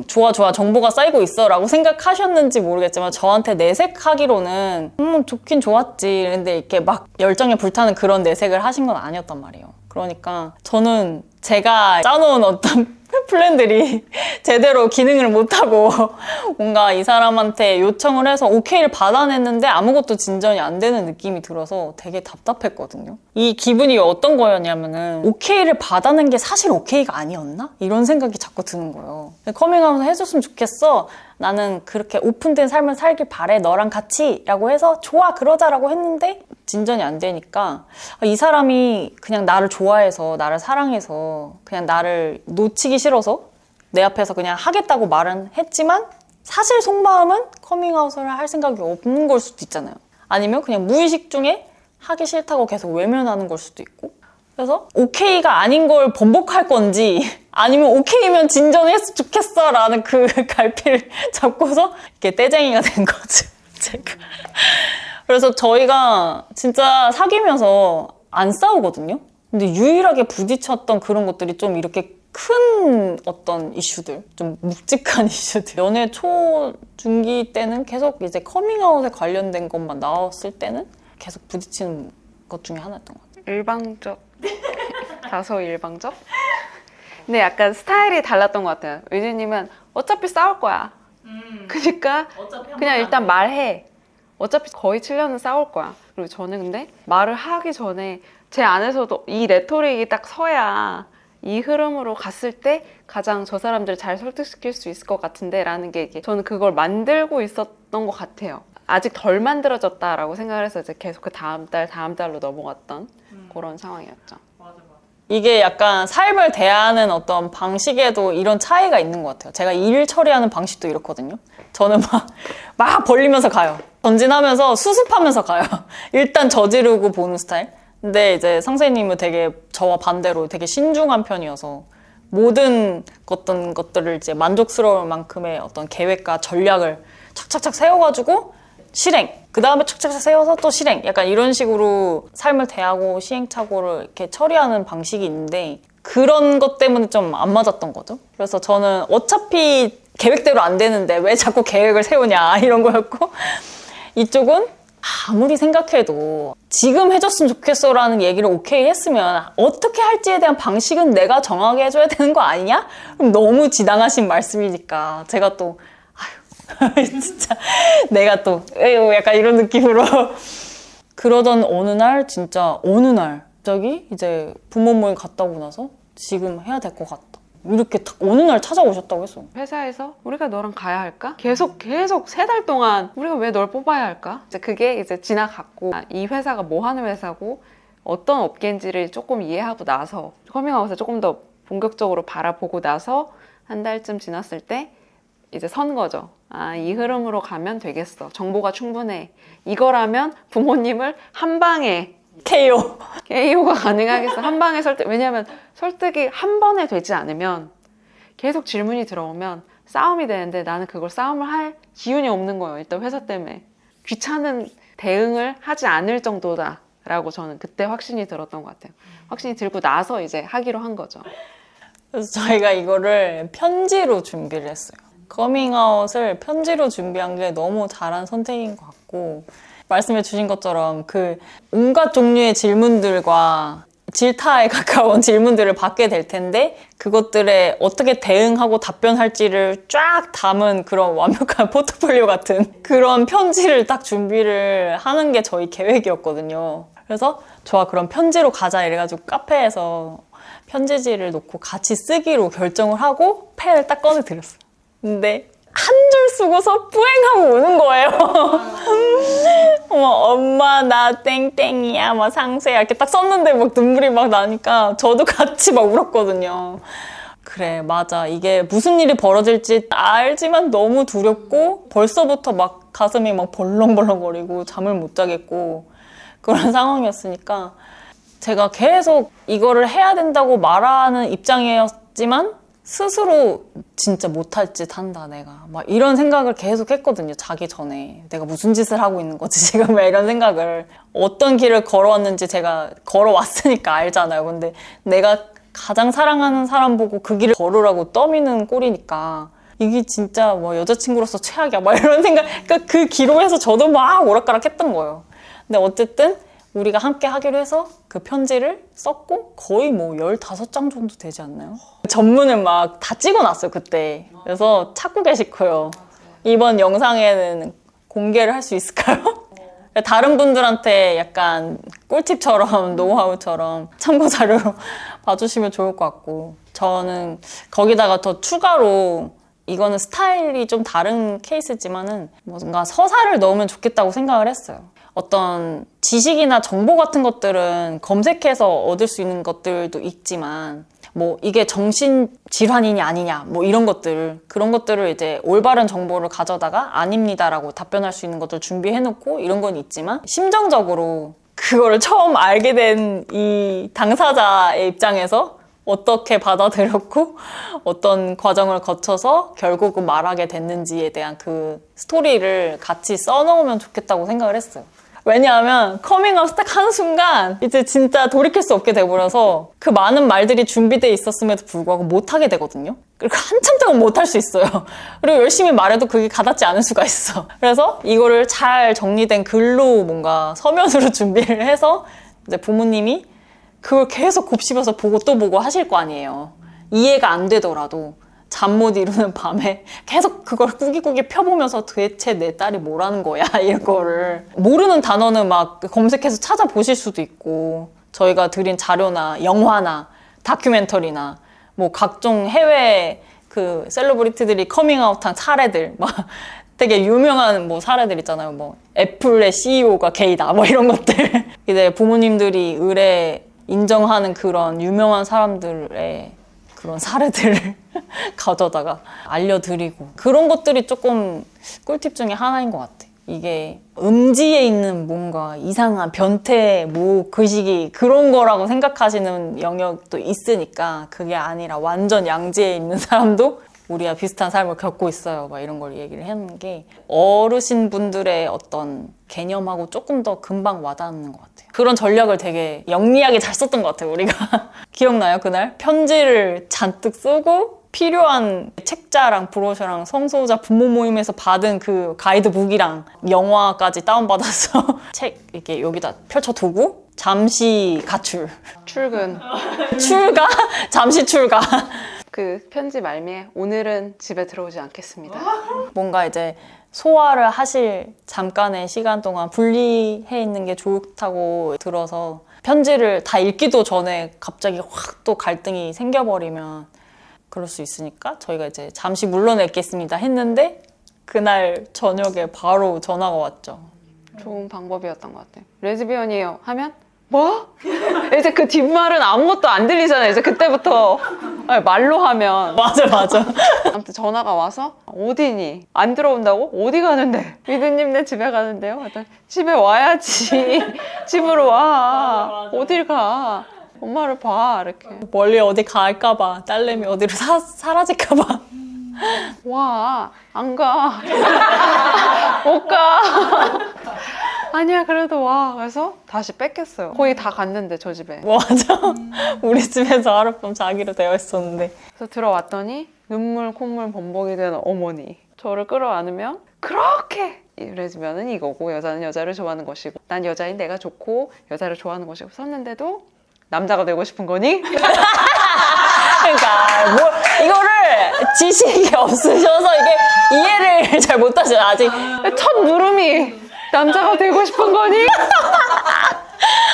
좋아 정보가 쌓이고 있어 라고 생각하셨는지 모르겠지만 저한테 내색하기로는 좋긴 좋았지 근데 이렇게 막 열정에 불타는 그런 내색을 하신 건 아니었단 말이에요. 그러니까 저는 제가 짜놓은 어떤 플랜들이 제대로 기능을 못하고 뭔가 이 사람한테 요청을 해서 오케이를 받아냈는데 아무것도 진전이 안 되는 느낌이 들어서 되게 답답했거든요. 이 기분이 어떤 거였냐면은 오케이를 받아낸 게 사실 오케이가 아니었나? 이런 생각이 자꾸 드는 거예요. 커밍아웃 해줬으면 좋겠어. 나는 그렇게 오픈된 삶을 살길 바래. 너랑 같이 라고 해서 좋아 그러자라고 했는데 진전이 안 되니까 이 사람이 그냥 나를 좋아해서 나를 사랑해서 그냥 나를 놓치기 싫어서 내 앞에서 그냥 하겠다고 말은 했지만 사실 속마음은 커밍아웃을 할 생각이 없는 걸 수도 있잖아요. 아니면 그냥 무의식 중에 하기 싫다고 계속 외면하는 걸 수도 있고 그래서 오케이가 아닌 걸 번복할 건지 아니면 오케이면 진전했으면 좋겠어 라는 그 갈피를 잡고서 이렇게 떼쟁이가 된 거죠. 제가. 그래서 저희가 진짜 사귀면서 안 싸우거든요. 근데 유일하게 부딪혔던 그런 것들이 좀 이렇게 큰 어떤 이슈들, 좀 묵직한 이슈들. 연애 초, 중기 때는 계속 이제 커밍아웃에 관련된 것만 나왔을 때는 계속 부딪히는 것 중에 하나였던 것 같아요. 일방적 다소 일방적? 근데 약간 스타일이 달랐던 것 같아요. 의진님은 어차피 싸울 거야. 그러니까 그냥 일단 말해. 어차피 거의 7년은 싸울 거야. 그리고 저는 근데 말을 하기 전에 제 안에서도 이 레토릭이 딱 서야 이 흐름으로 갔을 때 가장 저 사람들을 잘 설득시킬 수 있을 것 같은데 라는 게 이게 저는 그걸 만들고 있었던 것 같아요. 아직 덜 만들어졌다라고 생각을 해서 이제 계속 그 다음 달로 넘어갔던 그런 상황이었죠. 이게 약간 삶을 대하는 어떤 방식에도 이런 차이가 있는 것 같아요. 제가 일 처리하는 방식도 이렇거든요. 저는 막 벌리면서 가요. 전진하면서 수습하면서 가요. 일단 저지르고 보는 스타일. 근데 이제 상세님은 되게 저와 반대로 되게 신중한 편이어서 모든 어떤 것들을 이제 만족스러울 만큼의 어떤 계획과 전략을 착착착 세워가지고 실행. 그 다음에 착착착 세워서 또 실행. 약간 이런 식으로 삶을 대하고 시행착오를 이렇게 처리하는 방식이 있는데 그런 것 때문에 좀 안 맞았던 거죠. 그래서 저는 어차피 계획대로 안 되는데 왜 자꾸 계획을 세우냐 이런 거였고 이쪽은 아무리 생각해도 지금 해줬으면 좋겠어라는 얘기를 오케이 했으면 어떻게 할지에 대한 방식은 내가 정하게 해줘야 되는 거 아니냐? 그럼 너무 지당하신 말씀이니까 제가 또 아유 진짜 내가 또 에휴 약간 이런 느낌으로 그러던 어느 날 진짜 어느 날 갑자기 이제 부모 모임 갔다 오고 나서 지금 해야 될 것 같다. 이렇게 딱 어느 날 찾아오셨다고 했어. 회사에서 우리가 너랑 가야 할까? 계속 3달 동안 우리가 왜 널 뽑아야 할까? 이제 그게 이제 지나갔고 이 회사가 뭐 하는 회사고 어떤 업계인지를 조금 이해하고 나서 커밍아웃을 조금 더 본격적으로 바라보고 나서 한 달쯤 지났을 때 이제 선 거죠. 아, 이 흐름으로 가면 되겠어. 정보가 충분해. 이거라면 부모님을 한 방에 KO가 가능하겠어. 한 방에 설득. 왜냐하면 설득이 한 번에 되지 않으면 계속 질문이 들어오면 싸움이 되는데 나는 그걸 싸움을 할 기운이 없는 거예요. 일단 회사 때문에. 귀찮은 대응을 하지 않을 정도다 라고 저는 그때 확신이 들었던 것 같아요. 확신이 들고 나서 이제 하기로 한 거죠. 그래서 저희가 이거를 편지로 준비를 했어요. 커밍아웃을 편지로 준비한 게 너무 잘한 선택인 것 같고 말씀해 주신 것처럼 그 온갖 종류의 질문들과 질타에 가까운 질문들을 받게 될 텐데 그것들에 어떻게 대응하고 답변할지를 쫙 담은 그런 완벽한 포트폴리오 같은 그런 편지를 딱 준비를 하는 게 저희 계획이었거든요. 그래서 좋아 그럼 편지로 가자 이래가지고 카페에서 편지지를 놓고 같이 쓰기로 결정을 하고 펜을 딱 꺼내드렸어요. 근데 한 줄 쓰고서 뿌앵하고 우는 거예요. 엄마 나 땡땡이야 막 상세야 이렇게 딱 썼는데 막 눈물이 막 나니까 저도 같이 막 울었거든요. 그래 맞아 이게 무슨 일이 벌어질지 알지만 너무 두렵고 벌써부터 막 가슴이 막 벌렁벌렁거리고 잠을 못 자겠고 그런 상황이었으니까 제가 계속 이거를 해야 된다고 말하는 입장이었지만 스스로 진짜 못할 짓 한다 내가 막 이런 생각을 계속 했거든요. 자기 전에 내가 무슨 짓을 하고 있는 거지 지금 이런 생각을 어떤 길을 걸어왔는지 제가 걸어왔으니까 알잖아요. 근데 내가 가장 사랑하는 사람 보고 그 길을 걸으라고 떠미는 꼴이니까 이게 진짜 뭐 여자친구로서 최악이야 막 이런 생각 그러니까 그 기로에서 저도 막 오락가락 했던 거예요. 근데 어쨌든 우리가 함께 하기로 해서 그 편지를 썼고 거의 뭐 15장 정도 되지 않나요? 전문을 막 다 찍어놨어요 그때. 그래서 찾고 계실 거예요. 이번 영상에는 공개를 할 수 있을까요? 다른 분들한테 약간 꿀팁처럼 노하우처럼 참고 자료로 봐주시면 좋을 것 같고 저는 거기다가 더 추가로 이거는 스타일이 좀 다른 케이스지만은 뭔가 서사를 넣으면 좋겠다고 생각을 했어요. 어떤 지식이나 정보 같은 것들은 검색해서 얻을 수 있는 것들도 있지만 뭐 이게 정신질환이냐 아니냐 뭐 이런 것들 그런 것들을 이제 올바른 정보를 가져다가 아닙니다라고 답변할 수 있는 것들 준비해놓고 이런 건 있지만 심정적으로 그거를 처음 알게 된 이 당사자의 입장에서 어떻게 받아들였고 어떤 과정을 거쳐서 결국은 말하게 됐는지에 대한 그 스토리를 같이 써놓으면 좋겠다고 생각을 했어요. 왜냐하면 커밍아웃 딱 하는 순간 이제 진짜 돌이킬 수 없게 돼버려서 그 많은 말들이 준비되어 있었음에도 불구하고 못하게 되거든요. 그리고 한참 동안 못할 수 있어요. 그리고 열심히 말해도 그게 가닿지 않을 수가 있어. 그래서 이거를 잘 정리된 글로 뭔가 서면으로 준비를 해서 이제 부모님이 그걸 계속 곱씹어서 보고 또 보고 하실 거 아니에요. 이해가 안 되더라도 잠 못 이루는 밤에 계속 그걸 꾸기꾸기 펴보면서 도대체 내 딸이 뭐라는 거야 이거를 모르는 단어는 막 검색해서 찾아보실 수도 있고 저희가 드린 자료나 영화나 다큐멘터리나 뭐 각종 해외 그 셀러브리티들이 커밍아웃한 사례들 막 되게 유명한 뭐 사례들 있잖아요. 뭐 애플의 CEO가 게이다 뭐 이런 것들. 이제 부모님들이 의뢰 인정하는 그런 유명한 사람들의 그런 사례들을 가져다가 알려드리고 그런 것들이 조금 꿀팁 중에 하나인 것 같아요. 이게 음지에 있는 뭔가 이상한 변태, 뭐 그시기 그런 거라고 생각하시는 영역도 있으니까 그게 아니라 완전 양지에 있는 사람도 우리와 비슷한 삶을 겪고 있어요. 막 이런 걸 얘기를 하는 게 어르신분들의 어떤 개념하고 조금 더 금방 와닿는 것 같아요. 그런 전략을 되게 영리하게 잘 썼던 것 같아요, 우리가. 기억나요, 그날? 편지를 잔뜩 쓰고 필요한 책자랑 브로셔랑 성소자 부모 모임에서 받은 그 가이드북이랑 영화까지 다운받아서 책 이렇게 여기다 펼쳐두고 잠시 가출. 출근. 출가? 잠시 출가. 그 편지 말미에 오늘은 집에 들어오지 않겠습니다. 뭔가 이제 소화를 하실 잠깐의 시간 동안 분리해 있는 게 좋다고 들어서 편지를 다 읽기도 전에 갑자기 확 또 갈등이 생겨버리면 그럴 수 있으니까 저희가 이제 잠시 물러나 있겠습니다 했는데 그날 저녁에 바로 전화가 왔죠. 좋은 방법이었던 것 같아요. 레즈비언이에요 하면 뭐? 이제 그 뒷말은 아무것도 안 들리잖아요. 이제 그때부터 아니, 말로 하면 맞아. 아무튼 전화가 와서 어디니? 안 들어온다고? 어디 가는데? 미드님네 집에 가는데요? 하여튼 집에 와야지. 집으로 와. 어딜 가? 엄마를 봐. 이렇게. 멀리 어디 갈까봐 딸내미 어디로 사라질까봐. 와. 안 가. 못 가. 아니야 그래도 와. 그래서 다시 뺏겼어요. 거의 다 갔는데 저 집에. 맞아. 우리 집에서 하룻밤 자기로 되어 있었는데. 그래서 들어왔더니 눈물 콧물 범벅이 된 어머니. 저를 끌어안으며 그렇게 레즈비언은 이거고 여자는 여자를 좋아하는 것이고 난 여자인 내가 좋고 여자를 좋아하는 것이고 썼는데도 남자가 되고 싶은 거니? 그러니까 뭐 이거를 지식이 없으셔서 이게 이해를 잘 못하셔요. 아직 첫 물음이 남자가 되고 싶은 거니?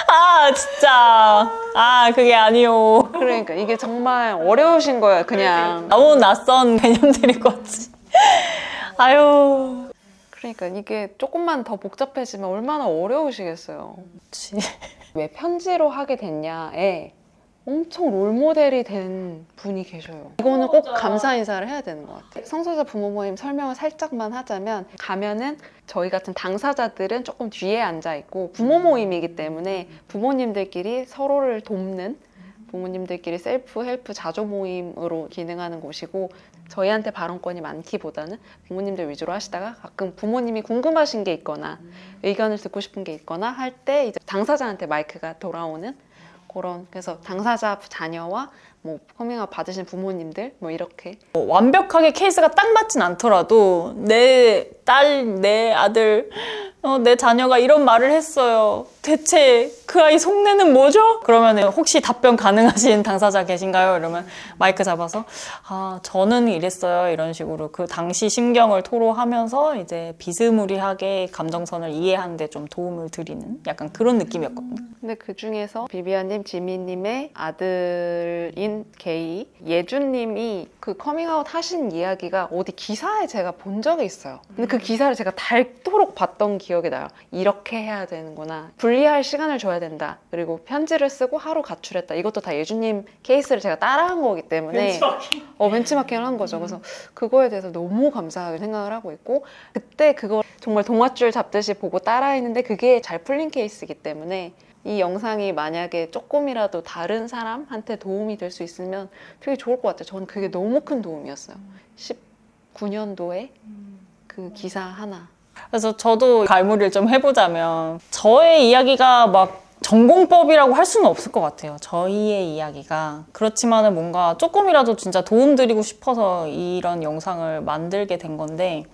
아 진짜 그게 아니요. 그러니까 이게 정말 어려우신 거예요. 그냥 너무 낯선 개념들인 거지. 아유. 그러니까 이게 조금만 더 복잡해지면 얼마나 어려우시겠어요. 그치. 왜 편지로 하게 됐냐에 엄청 롤모델이 된 분이 계셔요. 이거는 꼭 감사 인사를 해야 되는 것 같아요. 성소자 부모 모임 설명을 살짝만 하자면 가면은 저희 같은 당사자들은 조금 뒤에 앉아 있고 부모 모임이기 때문에 부모님들끼리 서로를 돕는 부모님들끼리 셀프 헬프 자조 모임으로 기능하는 곳이고 저희한테 발언권이 많기보다는 부모님들 위주로 하시다가 가끔 부모님이 궁금하신 게 있거나 의견을 듣고 싶은 게 있거나 할 때 이제 당사자한테 마이크가 돌아오는 그런 그래서 당사자 자녀와 뭐 커밍아웃 받으신 부모님들 뭐 이렇게 완벽하게 케이스가 딱 맞진 않더라도 내 딸, 내 아들, 내 자녀가 이런 말을 했어요. 대체 그 아이 속내는 뭐죠? 그러면 혹시 답변 가능하신 당사자 계신가요? 이러면 마이크 잡아서 저는 이랬어요. 이런 식으로 그 당시 심경을 토로하면서 이제 비스무리하게 감정선을 이해하는 데 좀 도움을 드리는 약간 그런 느낌이었거든요. 근데 그 중에서 비비안님, 지미님의 아들인 게이 예준님이 그 커밍아웃 하신 이야기가 어디 기사에 제가 본 적이 있어요. 근데 그 기사를 제가 닳도록 봤던 기억이 나요. 이렇게 해야 되는구나. 분리할 시간을 줘야 된다. 그리고 편지를 쓰고 하루 가출했다. 이것도 다 예준님 케이스를 제가 따라한 거기 때문에 벤치마킹을 한 거죠. 그래서 그거에 대해서 너무 감사하게 생각을 하고 있고 그때 그걸 정말 동아줄 잡듯이 보고 따라했는데 그게 잘 풀린 케이스이기 때문에 이 영상이 만약에 조금이라도 다른 사람한테 도움이 될 수 있으면 되게 좋을 것 같아요. 저는 그게 너무 큰 도움이었어요. 19년도에 그 기사 하나. 그래서 저도 갈무리를 좀 해보자면 저의 이야기가 막 전공법이라고 할 수는 없을 것 같아요. 저희의 이야기가. 그렇지만은 뭔가 조금이라도 진짜 도움 드리고 싶어서 이런 영상을 만들게 된 건데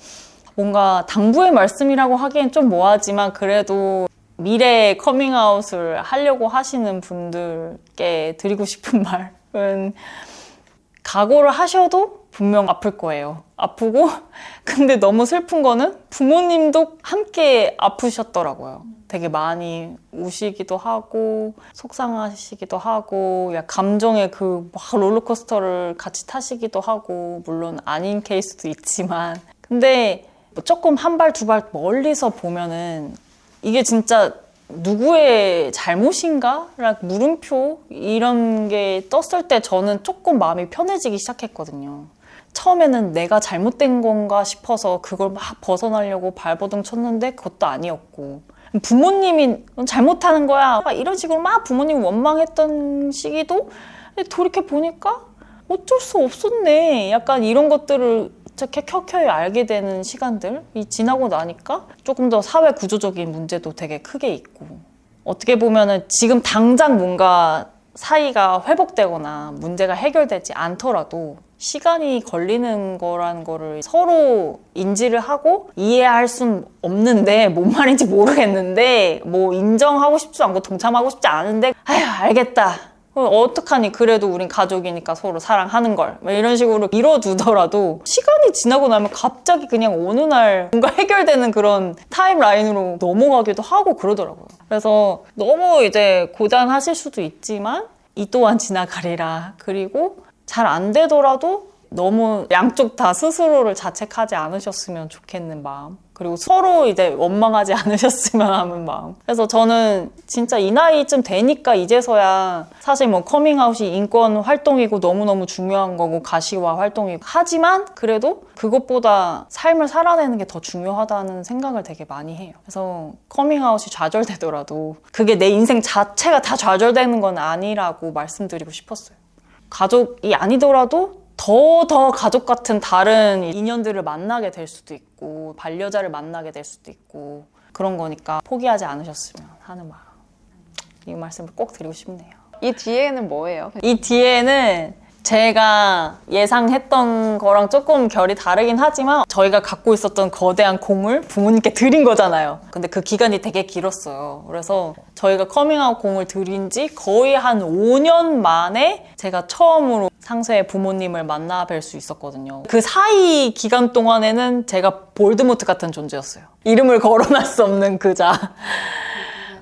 뭔가 당부의 말씀이라고 하기엔 좀 뭐하지만 그래도 미래에 커밍아웃을 하려고 하시는 분들께 드리고 싶은 말은 각오를 하셔도 분명 아플 거예요. 아프고 근데 너무 슬픈 거는 부모님도 함께 아프셨더라고요. 되게 많이 우시기도 하고 속상하시기도 하고 감정의 그 막 롤러코스터를 같이 타시기도 하고 물론 아닌 케이스도 있지만 근데 뭐 조금 한 발 두 발 멀리서 보면은 이게 진짜 누구의 잘못인가? 라는 물음표 이런 게 떴을 때 저는 조금 마음이 편해지기 시작했거든요. 처음에는 내가 잘못된 건가 싶어서 그걸 막 벗어나려고 발버둥 쳤는데 그것도 아니었고 부모님이 잘못하는 거야 이런 식으로 막 부모님 원망했던 시기도 돌이켜보니까 어쩔 수 없었네 약간 이런 것들을 이렇게 켜켜이 알게 되는 시간들이 지나고 나니까 조금 더 사회 구조적인 문제도 되게 크게 있고 어떻게 보면은 지금 당장 뭔가 사이가 회복되거나 문제가 해결되지 않더라도 시간이 걸리는 거라는 거를 서로 인지를 하고 이해할 순 없는데 뭔 말인지 모르겠는데 뭐 인정하고 싶지 않고 동참하고 싶지 않은데 아휴 알겠다 어떡하니 그래도 우린 가족이니까 서로 사랑하는 걸 이런 식으로 미뤄두더라도 시간이 지나고 나면 갑자기 그냥 어느 날 뭔가 해결되는 그런 타임라인으로 넘어가기도 하고 그러더라고요. 그래서 너무 이제 고단하실 수도 있지만 이 또한 지나가리라. 그리고 잘 안 되더라도 너무 양쪽 다 스스로를 자책하지 않으셨으면 좋겠는 마음. 그리고 서로 이제 원망하지 않으셨으면 하는 마음. 그래서 저는 진짜 이 나이쯤 되니까 이제서야 사실 뭐 커밍아웃이 인권 활동이고 너무너무 중요한 거고 가시화 활동이고 하지만 그래도 그것보다 삶을 살아내는 게 더 중요하다는 생각을 되게 많이 해요. 그래서 커밍아웃이 좌절되더라도 그게 내 인생 자체가 다 좌절되는 건 아니라고 말씀드리고 싶었어요. 가족이 아니더라도 더 가족 같은 다른 인연들을 만나게 될 수도 있고 반려자를 만나게 될 수도 있고 그런 거니까 포기하지 않으셨으면 하는 마음. 이 말씀을 꼭 드리고 싶네요. 이 뒤에는 뭐예요? 이 뒤에는 제가 예상했던 거랑 조금 결이 다르긴 하지만 저희가 갖고 있었던 거대한 공을 부모님께 드린 거잖아요. 근데 그 기간이 되게 길었어요. 그래서 저희가 커밍아웃 공을 드린 지 거의 한 5년 만에 제가 처음으로 상세의 부모님을 만나 뵐 수 있었거든요. 그 사이 기간 동안에는 제가 볼드모트 같은 존재였어요. 이름을 거론할 수 없는 그자.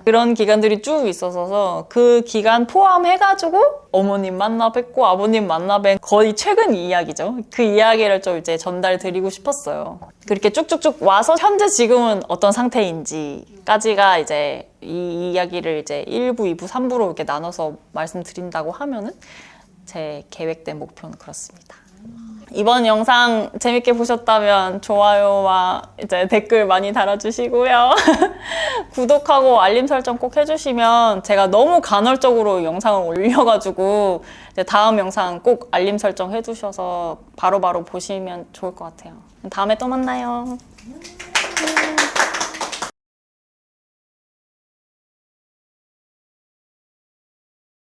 그런 기간들이 쭉 있어서 그 기간 포함해가지고 어머님 만나 뵙고 아버님 만나 뵌 거의 최근 이야기죠. 그 이야기를 좀 이제 전달드리고 싶었어요. 그렇게 쭉쭉쭉 와서 현재 지금은 어떤 상태인지까지가 이제 이 이야기를 이제 1부, 2부, 3부로 이렇게 나눠서 말씀드린다고 하면은 제 계획된 목표는 그렇습니다. 이번 영상 재밌게 보셨다면 좋아요와 이제 댓글 많이 달아주시고요. 구독하고 알림 설정 꼭 해주시면 제가 너무 간헐적으로 영상을 올려가지고 이제 다음 영상 꼭 알림 설정 해주셔서 바로바로 보시면 좋을 것 같아요. 다음에 또 만나요.